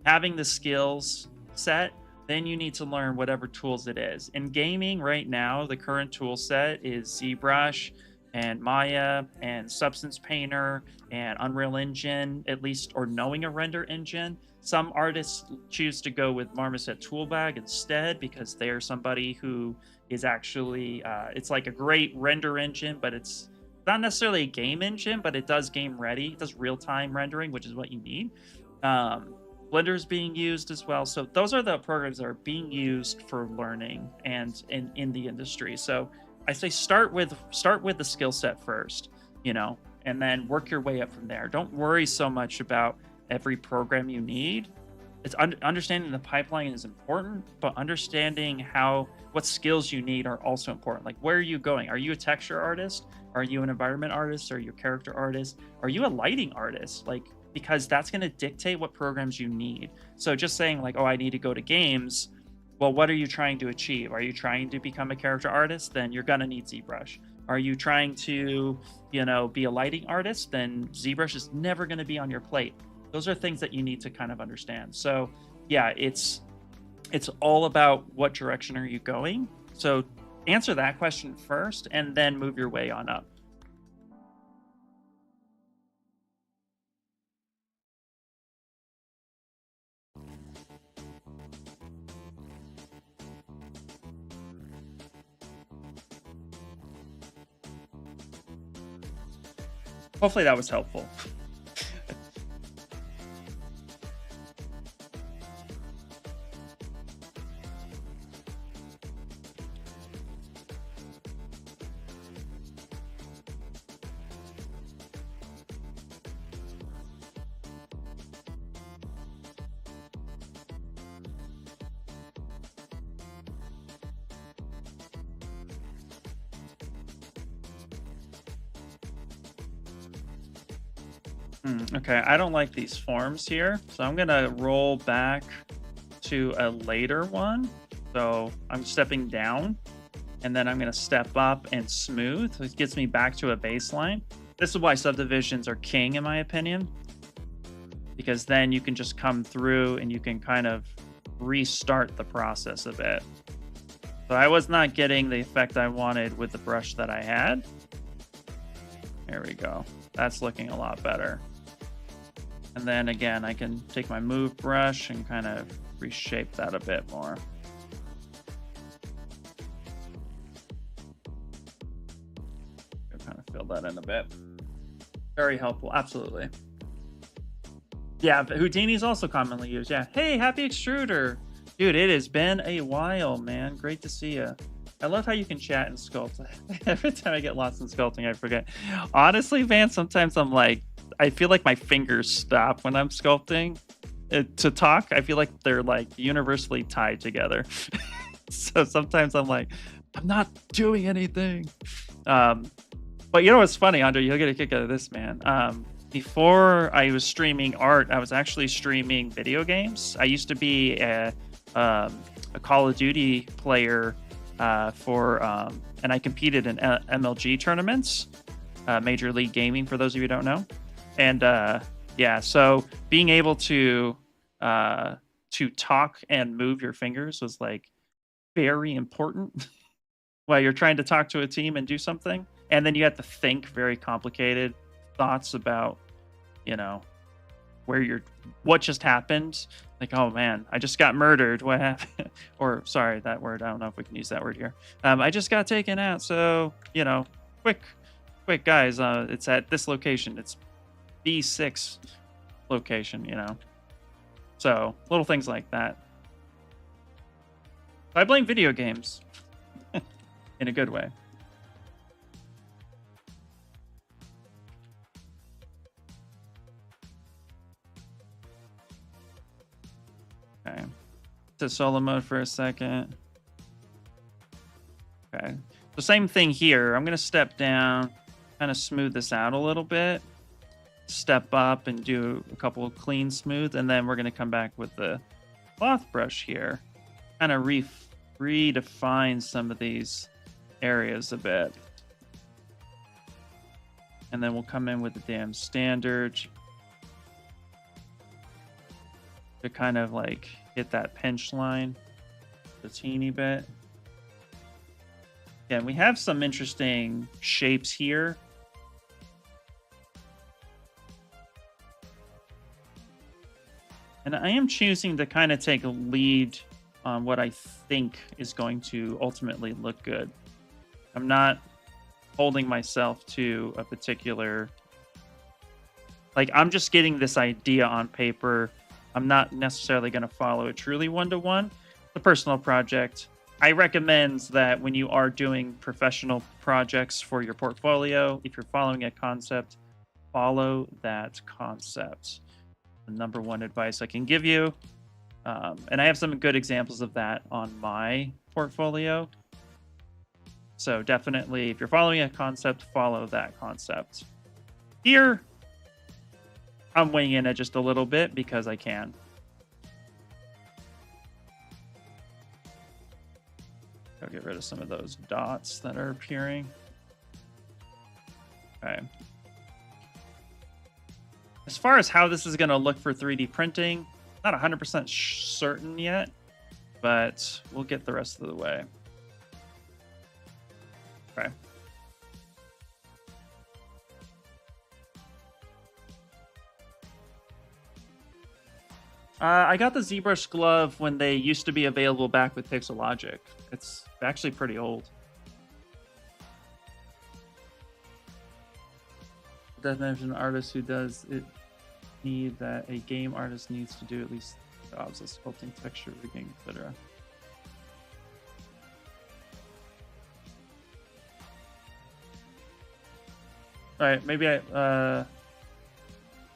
having the skills set, then you need to learn whatever tools it is. In gaming right now, the current tool set is ZBrush and Maya and Substance Painter and Unreal Engine, at least, or knowing a render engine. Some artists choose to go with Marmoset Toolbag instead because they're somebody who is actually, it's like a great render engine, but it's not necessarily a game engine, but it does game ready. It does real-time rendering, which is what you need. Blender is being used as well. So those are the programs that are being used for learning and in the industry. So I say start with the skill set first, you know, and then work your way up from there. Don't worry so much about every program you need. It's understanding the pipeline is important, but understanding what skills you need are also important. Like, where are you going? Are you a texture artist? Are you an environment artist? Are you a character artist? Are you a lighting artist? Like, because that's going to dictate what programs you need. So just saying like, oh, I need to go to games. Well, what are you trying to achieve? Are you trying to become a character artist? Then you're going to need ZBrush. Are you trying to, you know, be a lighting artist? Then ZBrush is never going to be on your plate. Those are things that you need to kind of understand. So yeah, it's all about what direction are you going. So answer that question first and then move your way on up. Hopefully that was helpful. Okay, I don't like these forms here, so I'm gonna roll back to a later one. So I'm stepping down, and then I'm gonna step up and smooth. So it gets me back to a baseline. This is why subdivisions are king, in my opinion, because then you can just come through and you can kind of restart the process a bit. So I was not getting the effect I wanted with the brush that I had. There we go. That's looking a lot better. And then again, I can take my move brush and kind of reshape that a bit more. I'll kind of fill that in a bit. Very helpful, absolutely. Yeah, but Houdini is also commonly used. Yeah. Hey, happy extruder. Dude, it has been a while, man. Great to see you. I love how you can chat and sculpt. Every time I get lost in sculpting, I forget. Honestly, man, sometimes I'm like, I feel like my fingers stop when I'm sculpting. To talk, I feel like they're like universally tied together. So sometimes I'm like, I'm not doing anything. But you know what's funny, Andre? You'll get a kick out of this, man. Before I was streaming art, I was actually streaming video games. I used to be a Call of Duty player and I competed in MLG tournaments, Major League Gaming, for those of you who don't know. And yeah, so being able to talk and move your fingers was like very important while you're trying to talk to a team and do something. And then you have to think very complicated thoughts about, you know, what just happened. Like, oh man, I just got murdered. What happened? Or sorry, that word. I don't know if we can use that word here. I just got taken out. So, you know, quick guys. It's at this location. It's B6 location, you know. So little things like that. I blame video games in a good way. Okay, to solo mode for a second. Okay, so same thing here. I'm gonna step down, kind of smooth this out a little bit, step up and do a couple of clean smooth, and then we're gonna come back with the cloth brush here, kind of redefine some of these areas a bit. And then we'll come in with the DamStandard to kind of like hit that pinch line a teeny bit. Yeah, we have some interesting shapes here. And I am choosing to kind of take a lead on what I think is going to ultimately look good. I'm not holding myself to a particular, like, I'm just getting this idea on paper. I'm not necessarily going to follow it truly one-to-one. The personal project. I recommend that when you are doing professional projects for your portfolio, if you're following a concept, follow that concept. The number one advice I can give you. And I have some good examples of that on my portfolio. So definitely, if you're following a concept, follow that concept. Here, I'm weighing in it just a little bit because I can. I'll get rid of some of those dots that are appearing. Okay. As far as how this is going to look for 3D printing, not 100% certain yet, but we'll get the rest of the way. Okay. I got the ZBrush Glove when they used to be available back with Pixelogic. It's actually pretty old. Definition of artist who does it need that a game artist needs to do at least jobs of sculpting, texture, rigging, etc. All right, maybe let's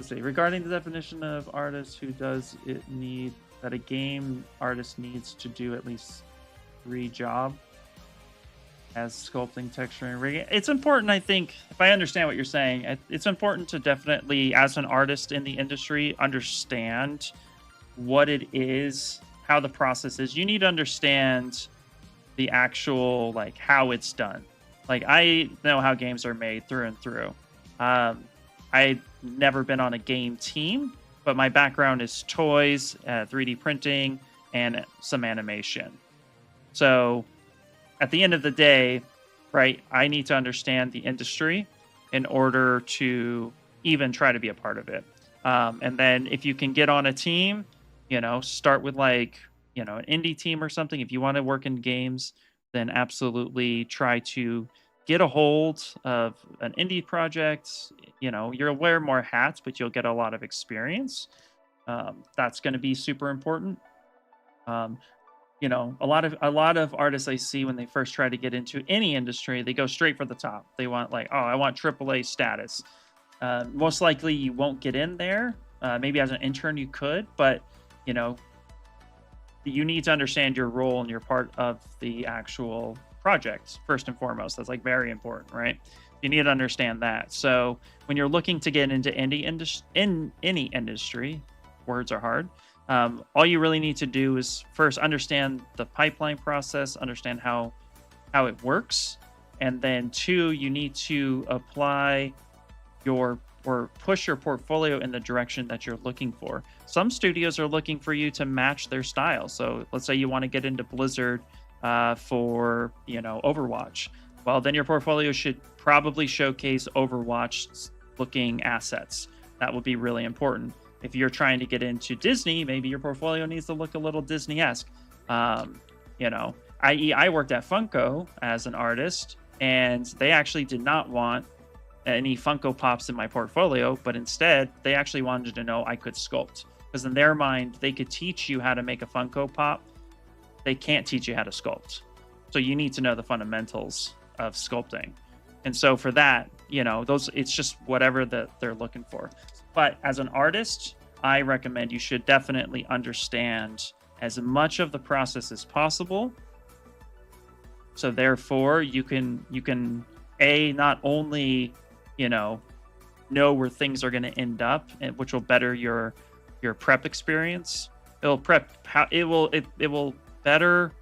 see. Regarding the definition of artist who does it need that a game artist needs to do at least 3 jobs. as sculpting, texturing, rigging. It's important, I think, if I understand what you're saying, it's important to definitely, as an artist in the industry, understand what it is, how the process is. You need to understand the actual, like, how it's done. Like, I know how games are made through and through. I've never been on a game team, but my background is toys, 3D printing, and some animation. So at the end of the day, right, I need to understand the industry in order to even try to be a part of it. And then if you can get on a team, start with like, an indie team or something. If you want to work in games, then absolutely try to get a hold of an indie project. You'll wear more hats, but you'll get a lot of experience. That's going to be super important. A lot of artists I see when they first try to get into any industry, they go straight for the top. They want like, oh, I want AAA status. Most likely you won't get in there. Maybe as an intern you could, but you need to understand your role and your part of the actual project first and foremost. That's like very important, right? You need to understand that. So when you're looking to get into any industry, words are hard. All you really need to do is first understand the pipeline process, understand how it works, and then 2, you need to apply or push your portfolio in the direction that you're looking for. Some studios are looking for you to match their style. So let's say you want to get into Blizzard for Overwatch. Well, then your portfolio should probably showcase Overwatch looking assets. That would be really important. If you're trying to get into Disney, maybe your portfolio needs to look a little Disney-esque. I.e., I worked at Funko as an artist, and they actually did not want any Funko Pops in my portfolio, but instead, they actually wanted to know I could sculpt. Because in their mind, they could teach you how to make a Funko Pop. They can't teach you how to sculpt. So you need to know the fundamentals of sculpting. And so for that, it's just whatever that they're looking for. But as an artist, I recommend you should definitely understand as much of the process as possible. So therefore, you can not only know where things are going to end up, which will better your prep experience. It will better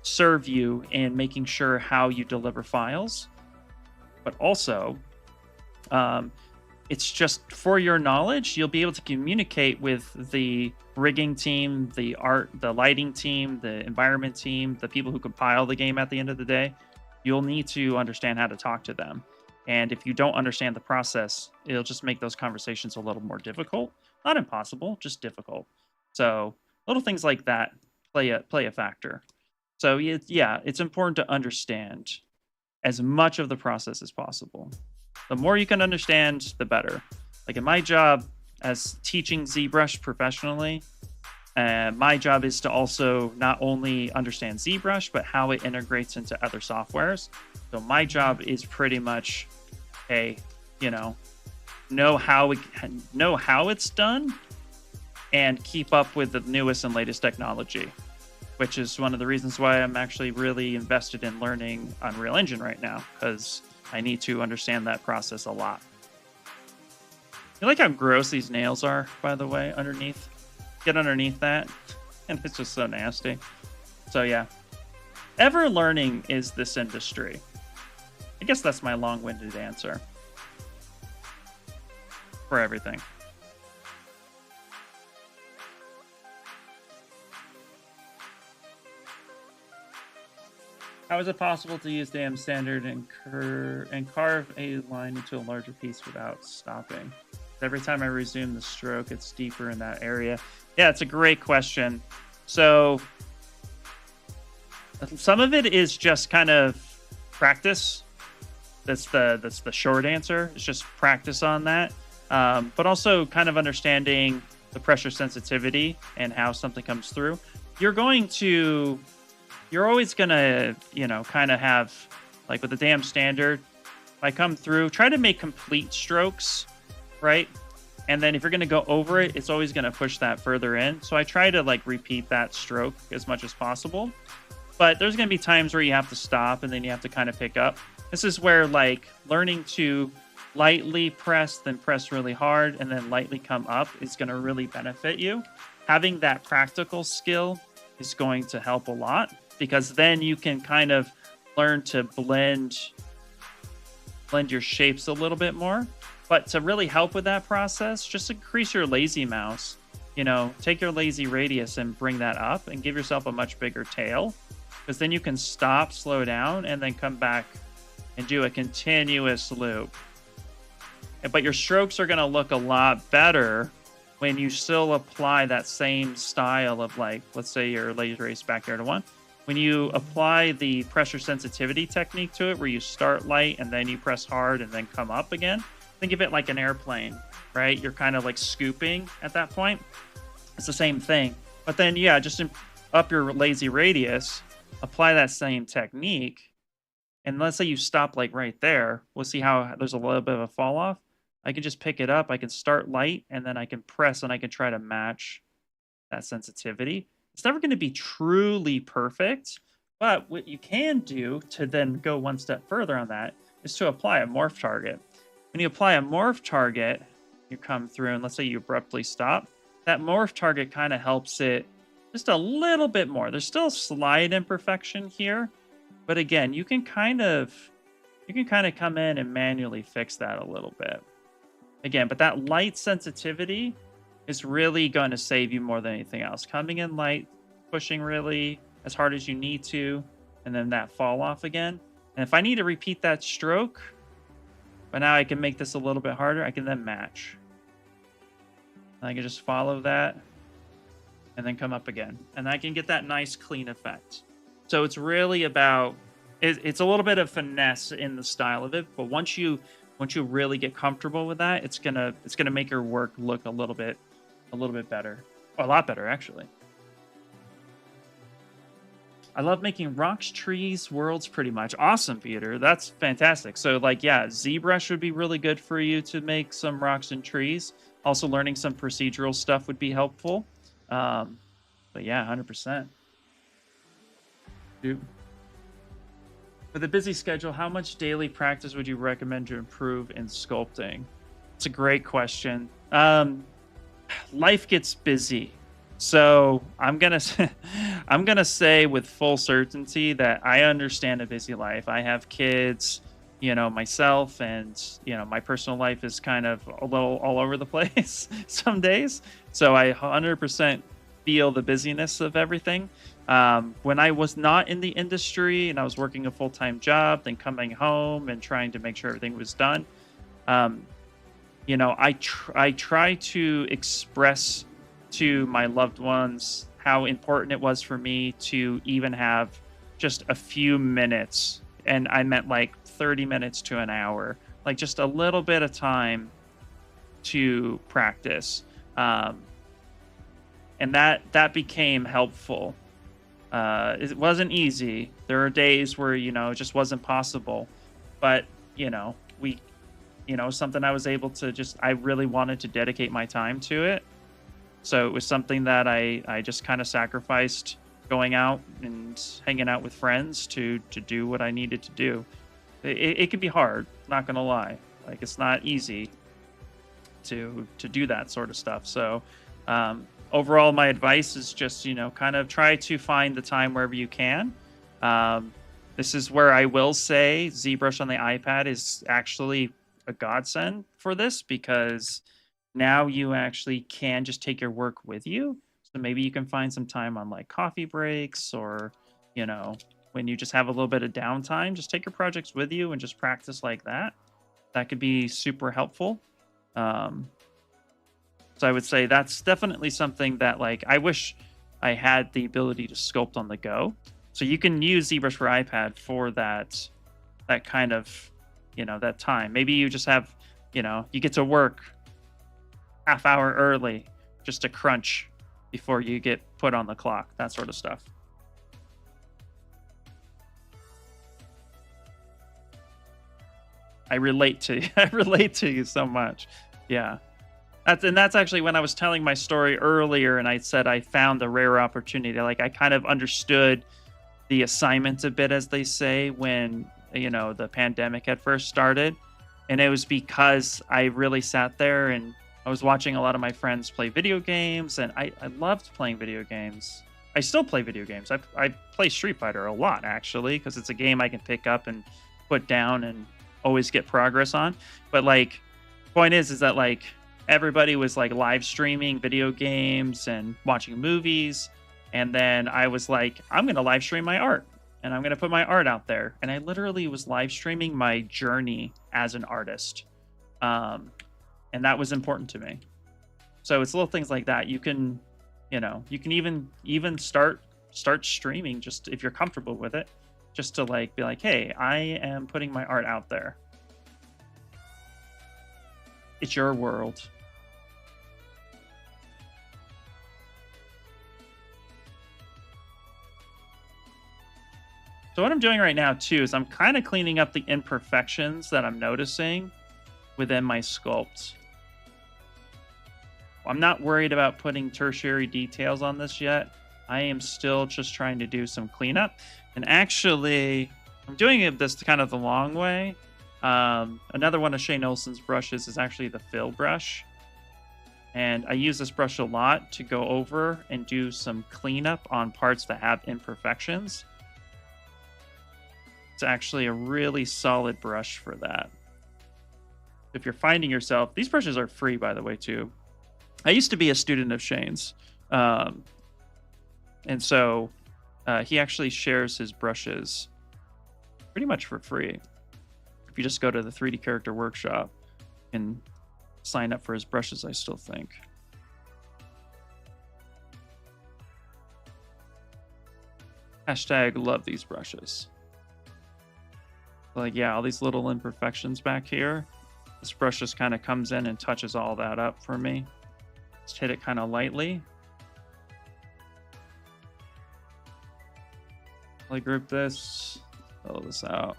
serve you in making sure how you deliver files, but also it's just for your knowledge. You'll be able to communicate with the rigging team, the lighting team, the environment team, the people who compile the game at the end of the day. You'll need to understand how to talk to them. And if you don't understand the process, it'll just make those conversations a little more difficult. Not impossible, just difficult. So little things like that play a factor. So yeah, it's important to understand as much of the process as possible. The more you can understand, the better. Like in my job as teaching ZBrush professionally, my job is to also not only understand ZBrush, but how it integrates into other softwares. So my job is pretty much, know how it's done and keep up with the newest and latest technology, which is one of the reasons why I'm actually really invested in learning Unreal Engine right now, because I need to understand that process a lot. You like how gross these nails are, by the way, underneath? Get underneath that, and it's just so nasty. So yeah, ever learning is this industry. I guess that's my long-winded answer for everything. How is it possible to use DamStandard and carve a line into a larger piece without stopping? Every time I resume the stroke, it's deeper in that area. Yeah, it's a great question. So some of it is just kind of practice. That's the short answer. It's just practice on that. But also kind of understanding the pressure sensitivity and how something comes through. You're always gonna, kind of have, like with the DamStandard, if I come through, try to make complete strokes, right? And then if you're gonna go over it, it's always gonna push that further in. So I try to like repeat that stroke as much as possible. but there's going to be times where you have to stop and then you have to kind of pick up. This is where like learning to lightly press, then press really hard, and then lightly come up is going to really benefit you. Having that practical skill is going to help a lot, because then you can kind of learn to blend your shapes a little bit more. But to really help with that process, just increase your lazy mouse. You know, take your lazy radius and bring that up and give yourself a much bigger tail, because then you can stop, slow down, and then come back and do a continuous loop. But your strokes are going to look a lot better when you still apply that same style of, like, let's say your lazy radius back there to 1. When you apply the pressure sensitivity technique to it, where you start light and then you press hard and then come up again, think of it like an airplane, right? You're kind of like scooping at that point. It's the same thing. But then, yeah, just up your lazy radius, apply that same technique. And let's say you stop like right there. We'll see how there's a little bit of a fall off. I can just pick it up. I can start light, and then I can press, and I can try to match that sensitivity. It's never going to be truly perfect, but what you can do to then go one step further on that is to apply a morph target. When you apply a morph target, you come through, and let's say you abruptly stop. That morph target kind of helps it just a little bit more. There's still slight imperfection here, but again, you can kind of come in and manually fix that a little bit. Again, but that light sensitivity is really going to save you more than anything else. Coming in light, pushing really as hard as you need to, and then that fall off again. And if I need to repeat that stroke, but now I can make this a little bit harder, I can then match. And I can just follow that and then come up again. And I can get that nice clean effect. So it's really about, it's a little bit of finesse in the style of it, but once you really get comfortable with that, it's gonna make your work look a little bit better, or a lot better actually. I love making rocks, trees, worlds, pretty much. Awesome, Peter. That's fantastic. So like, yeah, ZBrush would be really good for you to make some rocks and trees. Also, learning some procedural stuff would be helpful. But yeah, 100%. Dude. With a busy schedule, how much daily practice would you recommend to improve in sculpting? It's a great question. Life gets busy, so I'm gonna say with full certainty that I understand a busy life. I have kids, you know, myself, and you know, my personal life is kind of a little all over the place some days. So I 100% feel the busyness of everything. When I was not in the industry and I was working a full-time job, then coming home and trying to make sure everything was done, you know, I try to express to my loved ones how important it was for me to even have just a few minutes, and I meant like 30 minutes to an hour, like just a little bit of time to practice. And that became helpful. It wasn't easy. There are days where, you know, it just wasn't possible, but you know, something I was able to I really wanted to dedicate my time to it. So it was something that I just kind of sacrificed going out and hanging out with friends to do what I needed to do. It can be hard, not gonna lie. Like, it's not easy to do that sort of stuff. So, overall, my advice is just, you know, kind of try to find the time wherever you can. This is where I will say ZBrush on the iPad is actually a godsend for this, because now you actually can just take your work with you. So maybe you can find some time on like coffee breaks, or, you know, when you just have a little bit of downtime, just take your projects with you and just practice like that. That could be super helpful. So I would say that's definitely something that, like, I wish I had the ability to sculpt on the go. So you can use ZBrush for iPad for that kind of, you know, that time. Maybe you just have, you know, you get to work half hour early just to crunch before you get put on the clock, that sort of stuff. I relate to you so much. Yeah. That's actually when I was telling my story earlier, and I said I found a rare opportunity. Like, I kind of understood the assignment a bit, as they say, when, the pandemic had first started. And it was because I really sat there and I was watching a lot of my friends play video games, and I loved playing video games. I still play video games. I play Street Fighter a lot, actually, because it's a game I can pick up and put down and always get progress on. But like, point is that like everybody was like live streaming video games and watching movies, and then I was like, I'm gonna live stream my art, and I'm gonna put my art out there. And I literally was live streaming my journey as an artist, and that was important to me. So it's little things like that. You can even start streaming, just if you're comfortable with it, just to like be like, hey, I am putting my art out there. It's your world. So what I'm doing right now too is I'm kind of cleaning up the imperfections that I'm noticing within my sculpt. I'm not worried about putting tertiary details on this yet. I am still just trying to do some cleanup. And actually, I'm doing this kind of the long way. Another one of Shane Olson's brushes is actually the fill brush. And I use this brush a lot to go over and do some cleanup on parts that have imperfections. It's actually a really solid brush for that. If you're finding yourself, these brushes are free, by the way, too. I used to be a student of Shane's. And so he actually shares his brushes pretty much for free. If you just go to the 3D Character Workshop and sign up for his brushes, I still think. Hashtag love these brushes. Like, yeah, all these little imperfections back here. This brush just kind of comes in and touches all that up for me. Just hit it kind of lightly. Polygroup this, fill this out.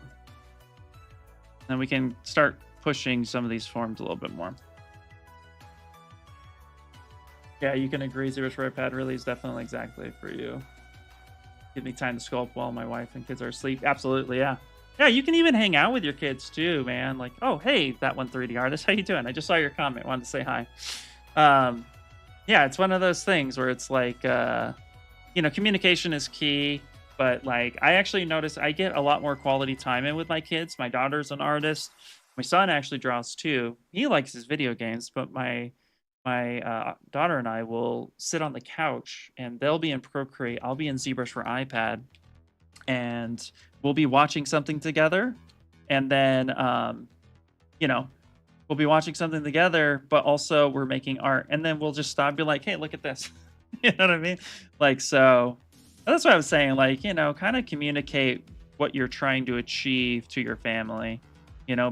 Then we can start pushing some of these forms a little bit more. Yeah, you can agree ZBrush pad really is definitely exactly for you. Give me time to sculpt while my wife and kids are asleep. Absolutely, yeah. Yeah, you can even hang out with your kids too, man. Like, oh, hey, that one 3D artist, how you doing? I just saw your comment, wanted to say hi. Yeah, it's one of those things where it's like, communication is key. But like, I actually notice I get a lot more quality time in with my kids. My daughter's an artist. My son actually draws too. He likes his video games, but my daughter and I will sit on the couch, and they'll be in Procreate. I'll be in ZBrush for iPad, and we'll be watching something together. And then, we'll be watching something together, but also we're making art. And then we'll just stop and be like, hey, look at this. You know what I mean? Like, so that's what I was saying. Like, kind of communicate what you're trying to achieve to your family,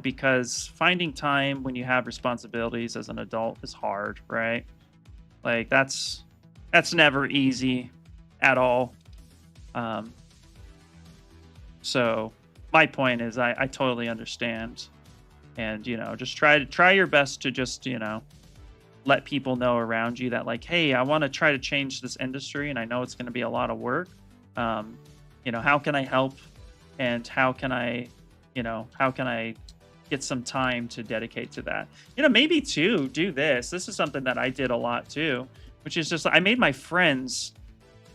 because finding time when you have responsibilities as an adult is hard, right? Like, that's never easy at all. So my point is I totally understand. And, just try your best to just, let people know around you that like, hey, I want to try to change this industry, and I know it's going to be a lot of work. How can I help? And how can I get some time to dedicate to that? Maybe too, do this. This is something that I did a lot too, which is just, I made my friends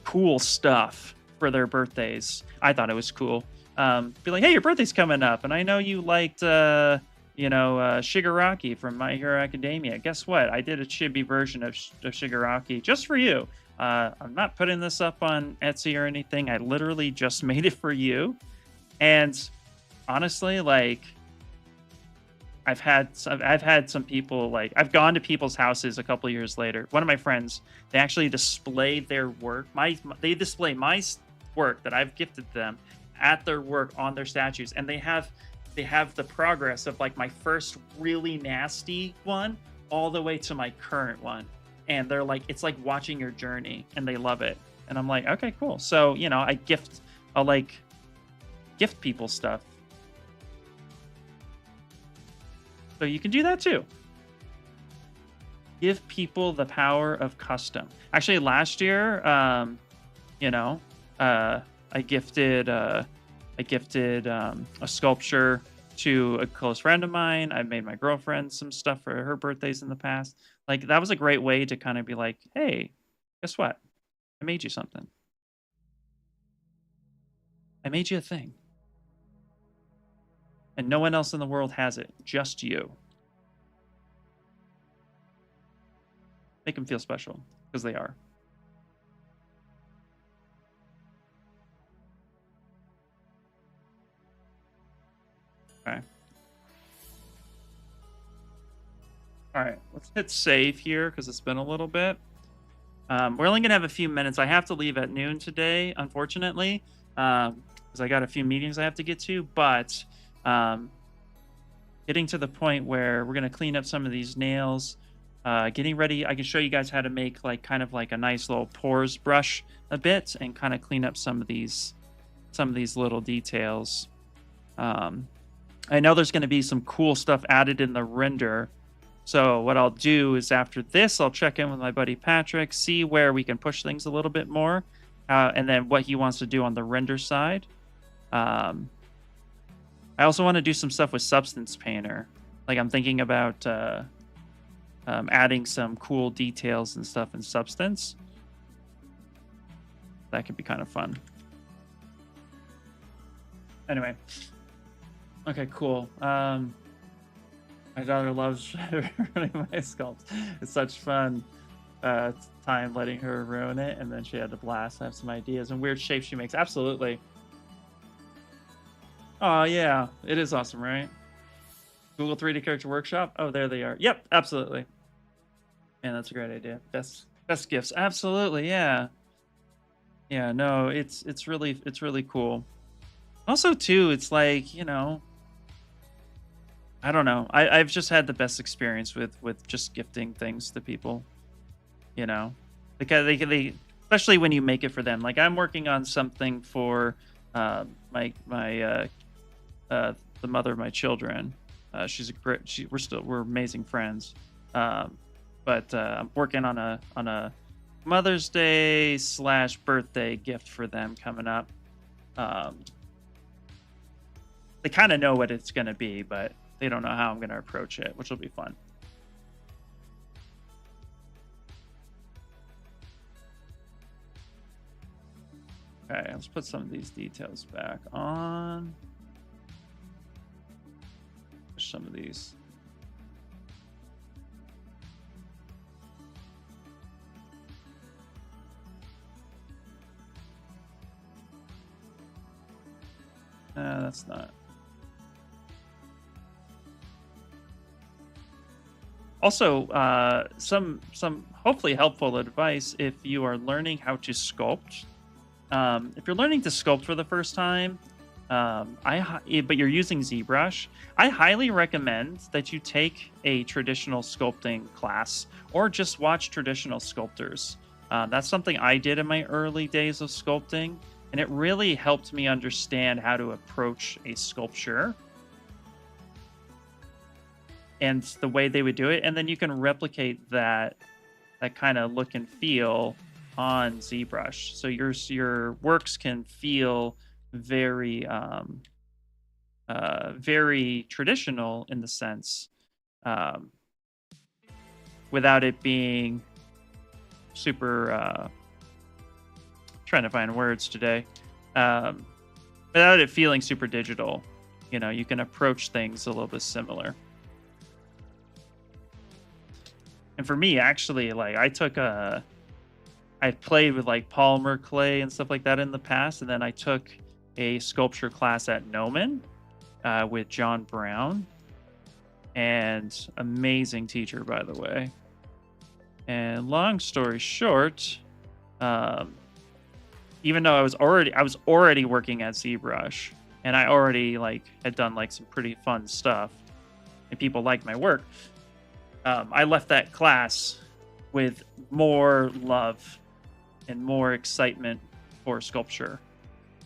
cool stuff for their birthdays. I thought it was cool. Be like, hey, your birthday's coming up, and I know you liked, Shigaraki from My Hero Academia. Guess what? I did a chibi version of Shigaraki just for you. I'm not putting this up on Etsy or anything. I literally just made it for you. And honestly, like, I've had some people, like, I've gone to people's houses a couple years later. One of my friends, they actually displayed their work. They display my work that I've gifted them at their work on their statues, and they have the progress of like my first really nasty one all the way to my current one, and they're like, it's like watching your journey, and they love it. And I'm like, okay, cool. So I'll gift people stuff. So you can do that too. Give people the power of custom. Actually, last year, I gifted a sculpture to a close friend of mine. I made my girlfriend some stuff for her birthdays in the past. Like, that was a great way to kind of be like, hey, guess what? I made you something. I made you a thing. And no one else in the world has it, just you. Make them feel special, because they are. Okay. All right, let's hit save here because it's been a little bit. We're only going to have a few minutes. I have to leave at noon today, unfortunately, because I got a few meetings I have to get to. But getting to the point where we're going to clean up some of these nails, getting ready. I can show you guys how to make like kind of like a nice little pores brush a bit and kind of clean up some of these little details. I know there's going to be some cool stuff added in the render. So what I'll do is after this, I'll check in with my buddy Patrick, see where we can push things a little bit more, and then what he wants to do on the render side. I also want to do some stuff with Substance Painter. Like I'm thinking about adding some cool details and stuff in Substance. That could be kind of fun. Anyway. Okay, cool. My daughter loves running my sculpts. It's such fun time letting her ruin it, and then she had a blast. I have some ideas and weird shapes she makes. Absolutely. Oh yeah, it is awesome, right? Google 3D Character Workshop. Oh, there they are. Yep, absolutely. Man, that's a great idea. Best gifts. Absolutely, yeah. Yeah, no, it's really cool. Also, too, it's like, you know, I don't know. I've just had the best experience with just gifting things to people, you know, because they especially when you make it for them. Like I'm working on something for the mother of my children. She's a great. We're amazing friends. But I'm working on a Mother's Day / birthday gift for them coming up. They kind of know what it's going to be, but they don't know how I'm going to approach it, which will be fun. Okay, let's put some of these details back on. Push some of these. That's not. Also, some hopefully helpful advice if you are learning how to sculpt. If you're learning to sculpt for the first time, but you're using ZBrush, I highly recommend that you take a traditional sculpting class or just watch traditional sculptors. That's something I did in my early days of sculpting, and it really helped me understand how to approach a sculpture and the way they would do it, and then you can replicate that kind of look and feel on ZBrush. So your works can feel very very traditional in the sense, without it being super trying to find words today, without it feeling super digital. You know, you can approach things a little bit similar. And for me, actually, like I played with like polymer clay and stuff like that in the past, and then I took a sculpture class at Noman with John Brown, and amazing teacher, by the way. And long story short, even though I was already working at ZBrush, and I already like had done like some pretty fun stuff, and people liked my work. I left that class with more love and more excitement for sculpture.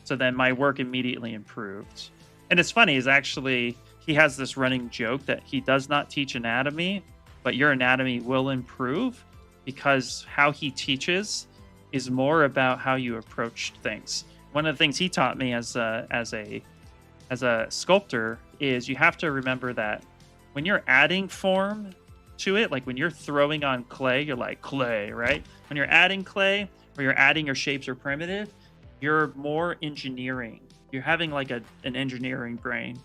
So then my work immediately improved. And it's funny, is actually, he has this running joke that he does not teach anatomy, but your anatomy will improve because how he teaches is more about how you approach things. one of the things he taught me as a sculptor is you have to remember that when you're adding form to it, like when you're throwing on clay, you're like clay, right? When you're adding clay or you're adding your shapes or primitive, you're more engineering. You're having like an engineering brain.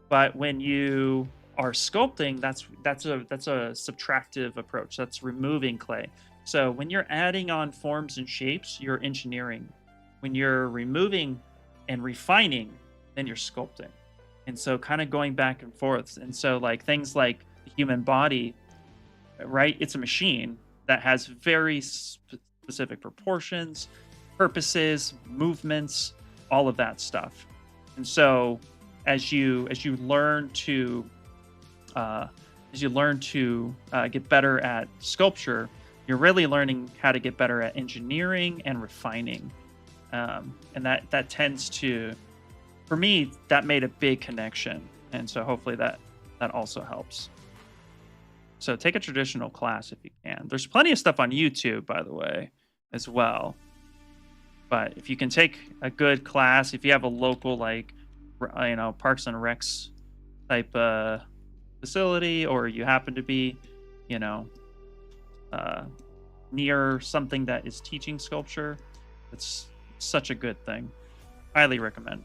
But when you are sculpting, that's a subtractive approach. That's removing clay. So when you're adding on forms and shapes, you're engineering. When you're removing and refining, then you're sculpting. And so kind of going back and forth. And so like things like the human body, right? It's a machine that has very specific proportions, purposes, movements, all of that stuff. And so as you learn to get better at sculpture, you're really learning how to get better at engineering and refining. And that tends to, for me, that made a big connection. And so hopefully that also helps. So take a traditional class if you can. There's plenty of stuff on YouTube, by the way, as well. But if you can take a good class, if you have a local, like, Parks and Recs type facility, or you happen to be, near something that is teaching sculpture, it's such a good thing. Highly recommend.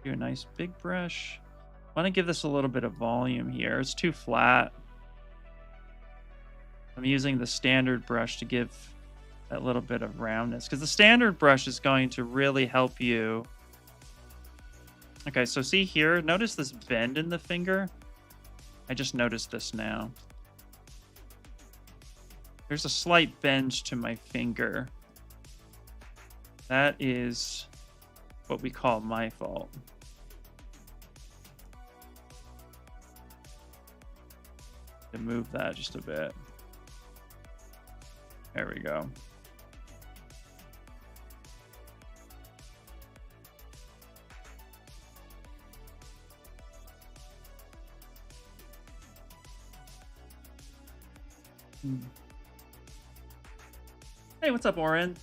Do a nice big brush. I want to give this a little bit of volume here. It's too flat. I'm using the standard brush to give that little bit of roundness, because the standard brush is going to really help you. Okay, so see here, notice this bend in the finger? I just noticed this now. There's a slight bend to my finger. That is what we call my fault. To move that just a bit. There we go. Hey, what's up, Oren?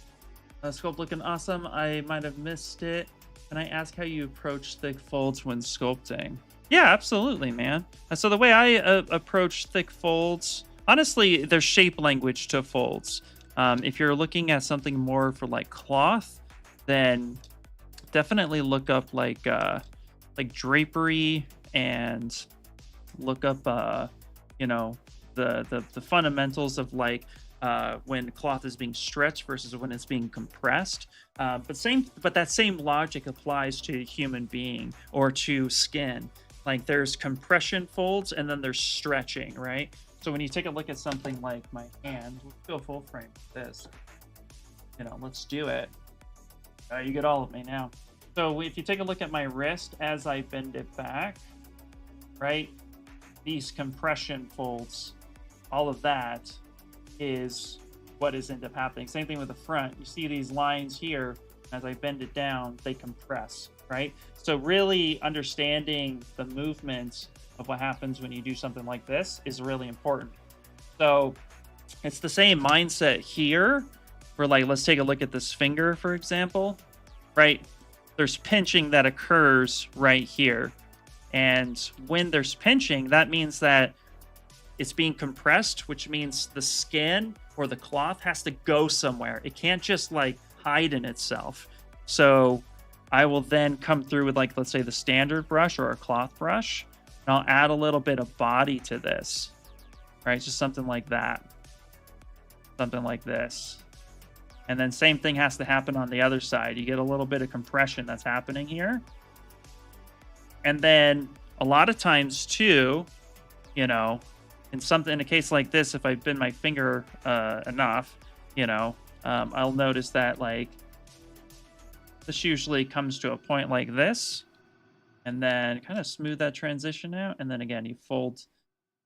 Sculpt looking awesome. I might have missed it. Can I ask how you approach thick folds when sculpting? Yeah, absolutely, man. So the way I approach thick folds, honestly, there's shape language to folds. If you're looking at something more for like cloth, then definitely look up like drapery, and look up the fundamentals of like when cloth is being stretched versus when it's being compressed. But that same logic applies to human being or to skin. Like there's compression folds and then there's stretching, right? So when you take a look at something like my hand, let's go full frame with this. Let's do it. You get all of me now. So if you take a look at my wrist as I bend it back, right? These compression folds, all of that is what is end up happening. Same thing with the front. You see these lines here, as I bend it down, they compress, right? So really understanding the movement of what happens when you do something like this is really important. So it's the same mindset here for like, let's take a look at this finger, for example, right? There's pinching that occurs right here. And when there's pinching, that means that it's being compressed, which means the skin or the cloth has to go somewhere. It can't just like hide in itself. So I will then come through with like, let's say the standard brush or a cloth brush, and I'll add a little bit of body to this, right? Just something like that, something like this. And then same thing has to happen on the other side. You get a little bit of compression that's happening here. And then a lot of times too, in a case like this, if I bend my finger enough, I'll notice that like this usually comes to a point like this, and then kind of smooth that transition out. And then again, you fold,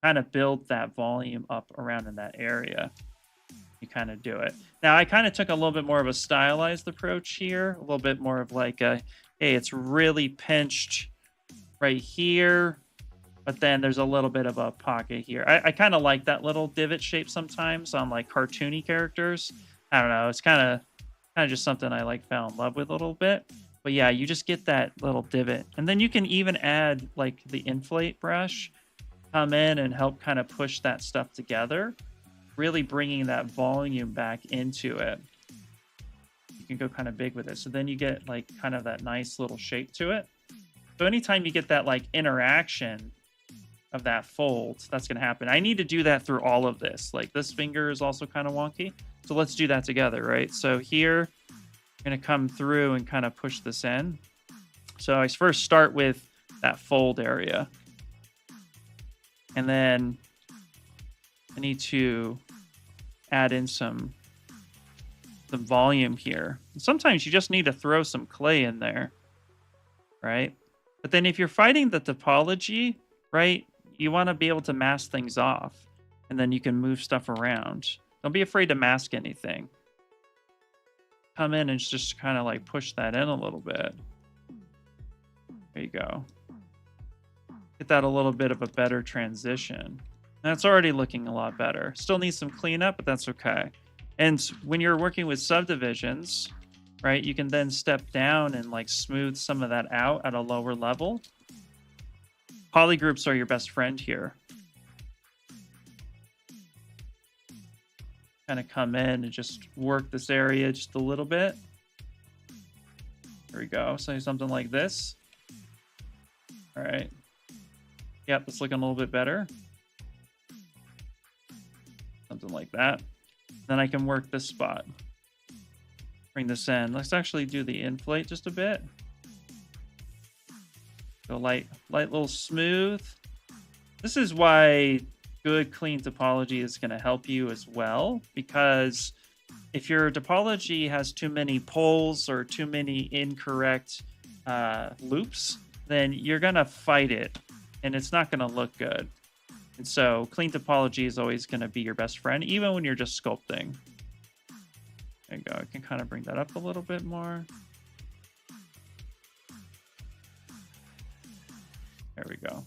kind of build that volume up around in that area. You kind of do it. Now, I kind of took a little bit more of a stylized approach here, a little bit more of like hey, it's really pinched right here, but then there's a little bit of a pocket here. I kind of like that little divot shape sometimes on like cartoony characters. I don't know. It's kind of just something I like fell in love with a little bit. But yeah, you just get that little divot, and then you can even add like the Inflate brush, come in and help kind of push that stuff together, really bringing that volume back into it. You can go kind of big with it, so then you get like kind of that nice little shape to it. So anytime you get that like interaction of that fold, that's going to happen. I need to do that through all of this. Like this finger is also kind of wonky. So let's do that together, right? So here, I'm going to come through and kind of push this in. So I first start with that fold area. And then I need to add in some volume here. And sometimes you just need to throw some clay in there, right? But then if you're fighting the topology, right, you want to be able to mask things off, and then you can move stuff around. Don't be afraid to mask anything. Come in and just kind of like push that in a little bit. There you go. Get that a little bit of a better transition. That's already looking a lot better. Still needs some cleanup, but that's okay. And when you're working with subdivisions, right, you can then step down and like smooth some of that out at a lower level. Polygroups are your best friend here. Kind of come in and just work this area just a little bit. There we go. So something like this. All right. Yep, it's looking a little bit better. Something like that. Then I can work this spot. Bring this in. Let's actually do the inflate just a bit. Go light little smooth. This is why good clean topology is going to help you as well, because if your topology has too many poles or too many incorrect loops, then you're going to fight it and it's not going to look good. And so clean topology is always going to be your best friend, even when you're just sculpting. There you go. I can kind of bring that up a little bit more. There we go.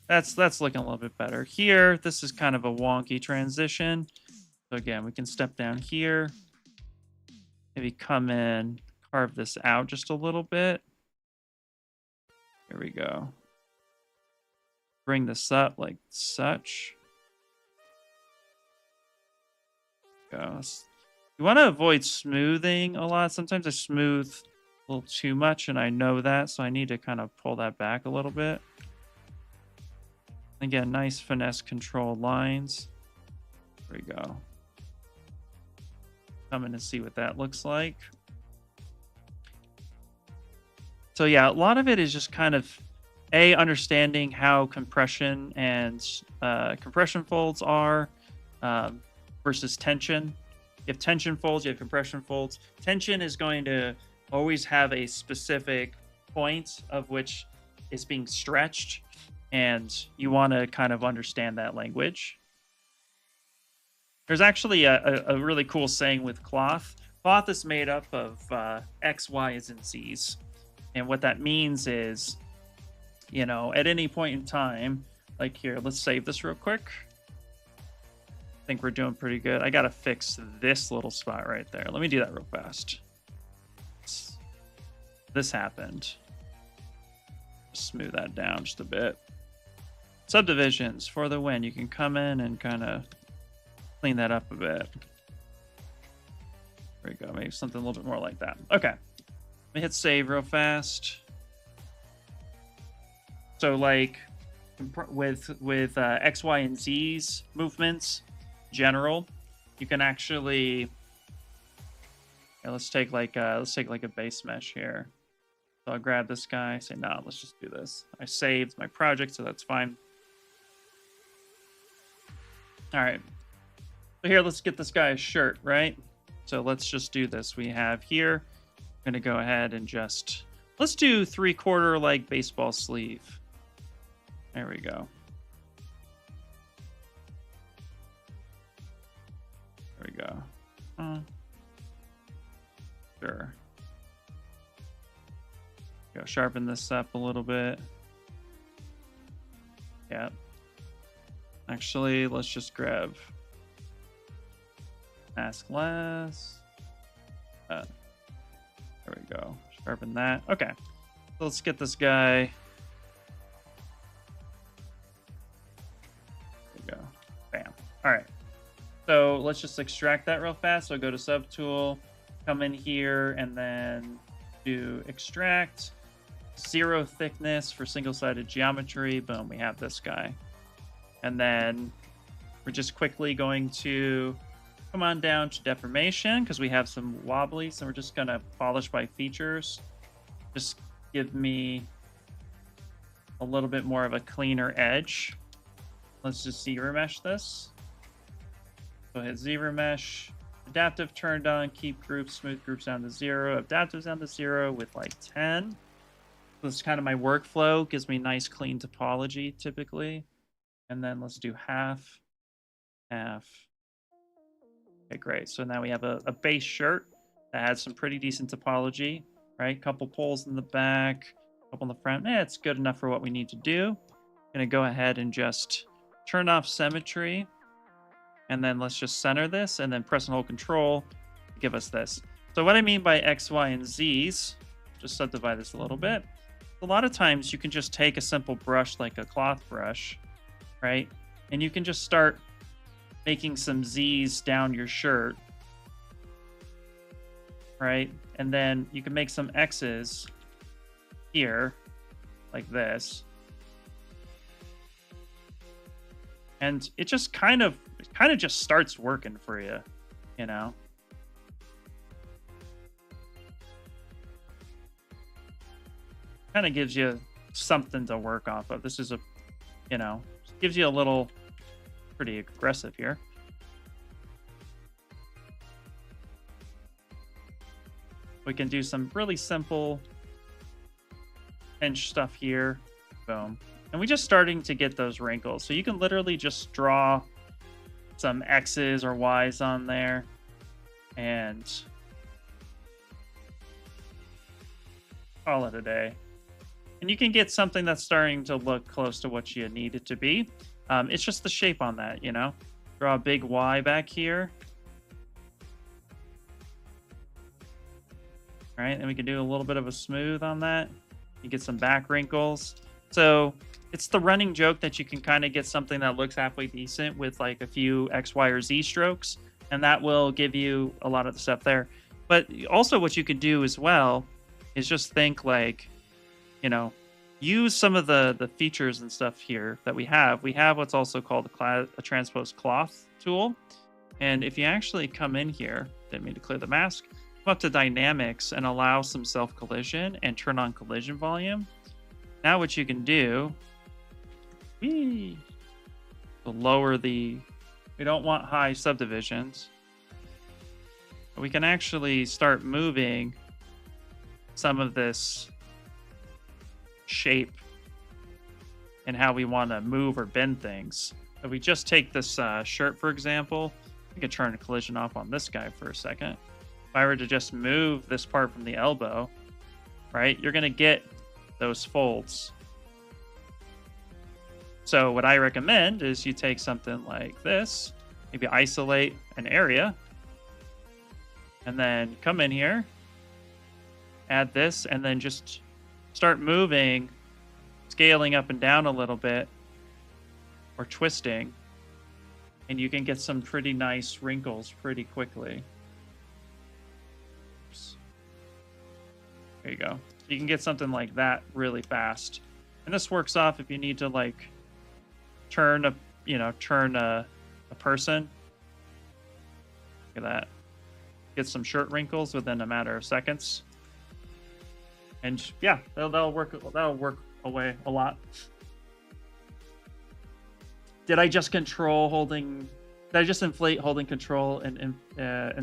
That's looking a little bit better. Here, this is kind of a wonky transition. So again, we can step down here. Maybe come in, carve this out just a little bit. There we go. Bring this up like such. Go. You want to avoid smoothing a lot. Sometimes I smooth a little too much, and I know that, so I need to kind of pull that back a little bit. Again, nice finesse control lines. There we go. Come in and see what that looks like. So yeah, a lot of it is just kind of understanding how compression and compression folds are versus tension. You have tension folds, you have compression folds. Tension is going to always have a specific point of which is being stretched, and you want to kind of understand that language. There's actually a really cool saying with cloth. Cloth is made up of X, Y's, and Z's. And what that means is, you know, at any point in time, like here, let's save this real quick. I think we're doing pretty good. I got to fix this little spot right there. Let me do that real fast. This happened. Smooth that down just a bit. Subdivisions for the win. You can come in and kind of clean that up a bit. There we go. Maybe something a little bit more like that. Okay. Let me hit save real fast. So like with X, Y, and Z's movements, general, you can actually let's take like a base mesh here. So I'll grab this guy, say no, let's just do this. I saved my project, so that's fine. All right. So here, let's get this guy a shirt, right? So let's just do this. We have here, I'm gonna go ahead and just, let's do 3/4 like baseball sleeve. There we go. There we go. Sure. Go sharpen this up a little bit. Yeah. Actually, let's just grab Mask less. There we go. Sharpen that. Okay. So let's get this guy. There we go. Bam. All right. So let's just extract that real fast. So go to Subtool, come in here, and then do Extract. 0 thickness for single-sided geometry. Boom, we have this guy. And then we're just quickly going to come on down to deformation because we have some wobbly. So we're just going to polish by features. Just give me a little bit more of a cleaner edge. Let's just ZRemesh this. So hit ZRemesh. Adaptive turned on. Keep groups, smooth groups down to 0. Adaptives down to 0 with like 10. This is kind of my workflow. Gives me nice clean topology typically. And then let's do half, half. Okay, great. So now we have a base shirt that has some pretty decent topology, right? Couple poles in the back, couple in the front. It's good enough for what we need to do. Gonna go ahead and just turn off symmetry. And then let's just center this and then press and hold Control to give us this. So what I mean by X, Y, and Z's, just subdivide this a little bit. A lot of times you can just take a simple brush like a cloth brush, right? And you can just start making some Z's down your shirt, right? And then you can make some X's here, like this. And it just kind of just starts working for you, you know? Kind of gives you something to work off of. This is a, you know, gives you a little pretty aggressive here. We can do some really simple pinch stuff here. Boom. And we're just starting to get those wrinkles. So you can literally just draw some X's or Y's on there and call it a day. And you can get something that's starting to look close to what you need it to be. It's just the shape on that, you know? Draw a big Y back here. All right, and we can do a little bit of a smooth on that. You get some back wrinkles. So it's the running joke that you can kind of get something that looks halfway decent with like a few X, Y, or Z strokes. And that will give you a lot of the stuff there. But also what you could do as well is just think like, you know, use some of the features and stuff here that we have. We have what's also called a transpose cloth tool. And if you actually come in here, didn't mean to clear the mask, come up to dynamics and allow some self collision and turn on collision volume. Now what you can do, to lower the, we don't want high subdivisions. We can actually start moving some of this shape and how we want to move or bend things. If we just take this shirt, for example, we can turn a collision off on this guy for a second. If I were to just move this part from the elbow, right, you're going to get those folds. So what I recommend is you take something like this, maybe isolate an area, and then come in here, add this, and then just start moving, scaling up and down a little bit, or twisting, and you can get some pretty nice wrinkles pretty quickly. Oops. There you go. You can get something like that really fast. And this works off if you need to like turn a person. Look at that. Get some shirt wrinkles within a matter of seconds. And yeah, that'll work away a lot. Did I just inflate holding control and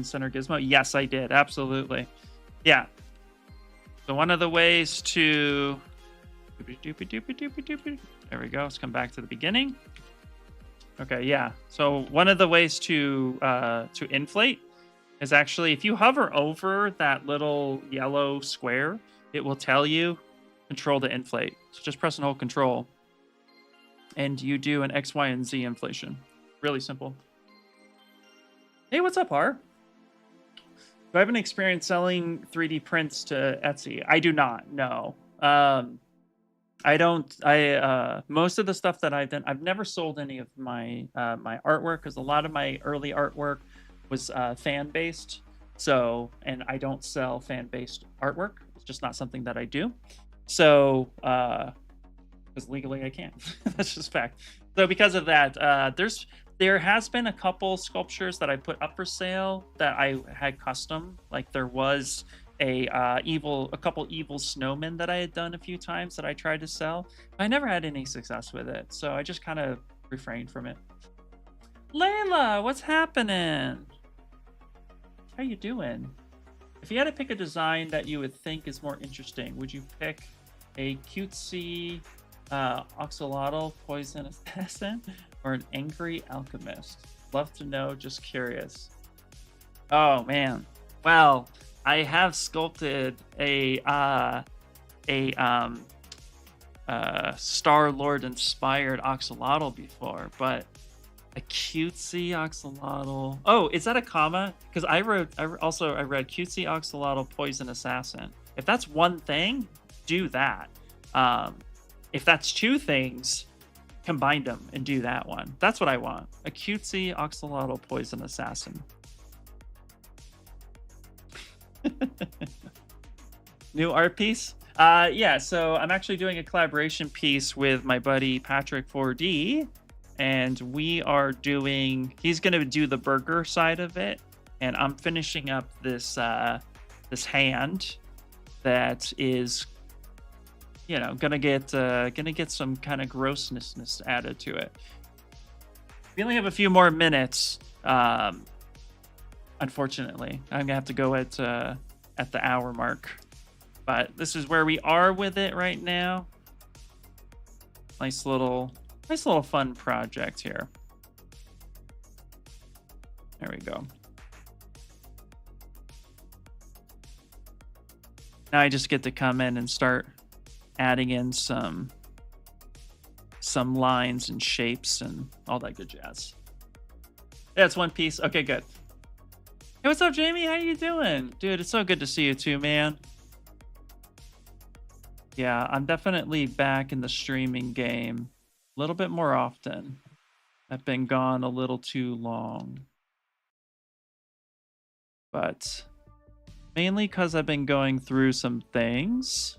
center gizmo? Yes, I did. Absolutely. Yeah. So one of the ways to, there we go. Let's come back to the beginning. Okay, yeah. So one of the ways to inflate is actually if you hover over that little yellow square, it will tell you control to inflate. So just press and hold control, and you do an X, Y, and Z inflation. Really simple. Hey, what's up, R? Do I have an experience selling 3D prints to Etsy? I do not, no. I don't. Most of the stuff that I've done, I've never sold any of my my artwork because a lot of my early artwork was fan based. So, and I don't sell fan based artwork. It's just not something that I do. So, because legally I can't. That's just fact. So because of that, there has been a couple sculptures that I put up for sale that I had custom. Like there was a couple evil snowmen that I had done a few times that I tried to sell. I never had any success with it, so I just kind of refrained from it. Layla, what's happening? How you doing? If you had to pick a design that you would think is more interesting, would you pick a cutesy oxalotl poison assassin or an angry alchemist? Love to know, just curious. Oh man, well, I have sculpted a Star-Lord inspired oxalotl before, but a cutesy oxalotl. Oh, is that a comma? Because I read cutesy oxalotl poison assassin. If that's one thing, do that. If that's two things, combine them and do that one. That's what I want. A cutesy oxalotl poison assassin. New art piece? Yeah, so I'm actually doing a collaboration piece with my buddy Patrick 4D, and we are doing, he's going to do the burger side of it, and I'm finishing up this this hand that is, you know, gonna get some kind of grossness added to it. We only have a few more minutes. Unfortunately, I'm gonna have to go at the hour mark, but this is where we are with it right now. Nice little fun project here. There we go. Now I just get to come in and start adding in some lines and shapes and all that good jazz. Yeah, it's one piece. Okay, good. Hey, what's up, Jamie? How you doing? Dude, it's so good to see you too, man. Yeah, I'm definitely back in the streaming game a little bit more often. I've been gone a little too long. But mainly because I've been going through some things.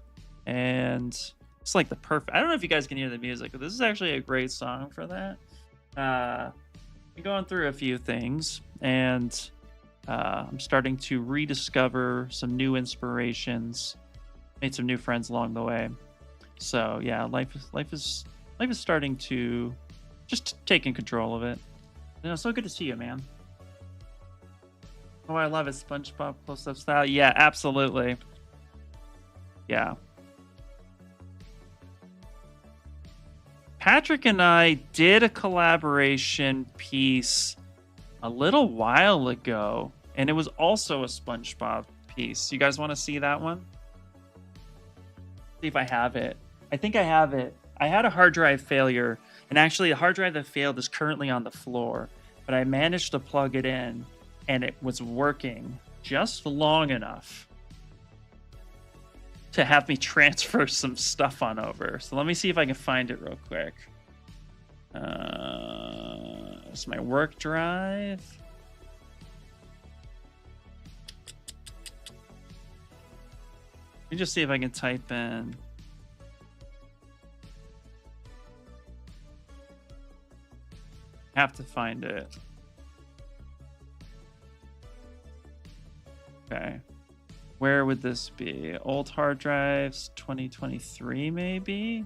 And it's like the perfect... I don't know if you guys can hear the music, but this is actually a great song for that. I'm going through a few things, and I'm starting to rediscover some new inspirations. Made some new friends along the way. So yeah, life is starting to just taking control of it. You know, so good to see you, man. Oh, I love it, SpongeBob close-up style. Yeah, absolutely. Yeah. Patrick and I did a collaboration piece a little while ago, and it was also a SpongeBob piece. You guys want to see that one? See if I have it. I think I have it. I had a hard drive failure, and actually the hard drive that failed is currently on the floor, but I managed to plug it in, and it was working just long enough to have me transfer some stuff on over. So let me see if I can find it real quick. It's my work drive. Let me just see if I can type in. Have to find it. Okay. Where would this be? Old hard drives, 2023 maybe?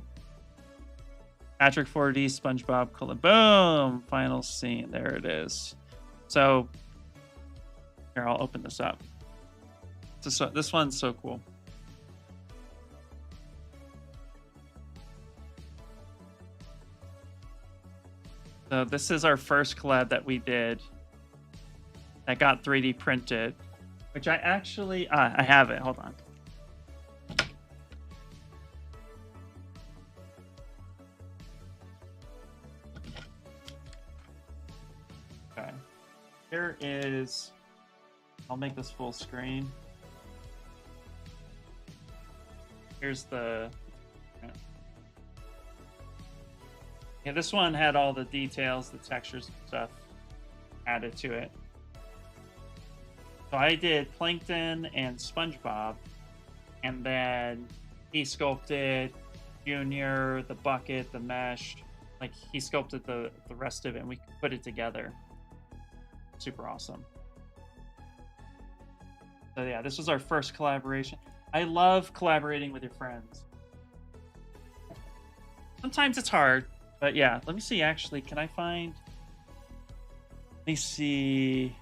Patrick 4D, SpongeBob, boom! Final scene, there it is. So, here, I'll open this up. This one's so cool. So this is our first collab that we did that got 3D printed. Which I actually, I have it. Hold on. Okay. Here is, I'll make this full screen. Here's the, yeah, this one had all the details, the textures and stuff added to it. So I did Plankton and SpongeBob, and then he sculpted Junior, the bucket, the mesh. Like, he sculpted the rest of it, and we put it together. Super awesome. So yeah, this was our first collaboration. I love collaborating with your friends. Sometimes it's hard, but yeah, let me see, actually, can I find... Let me see...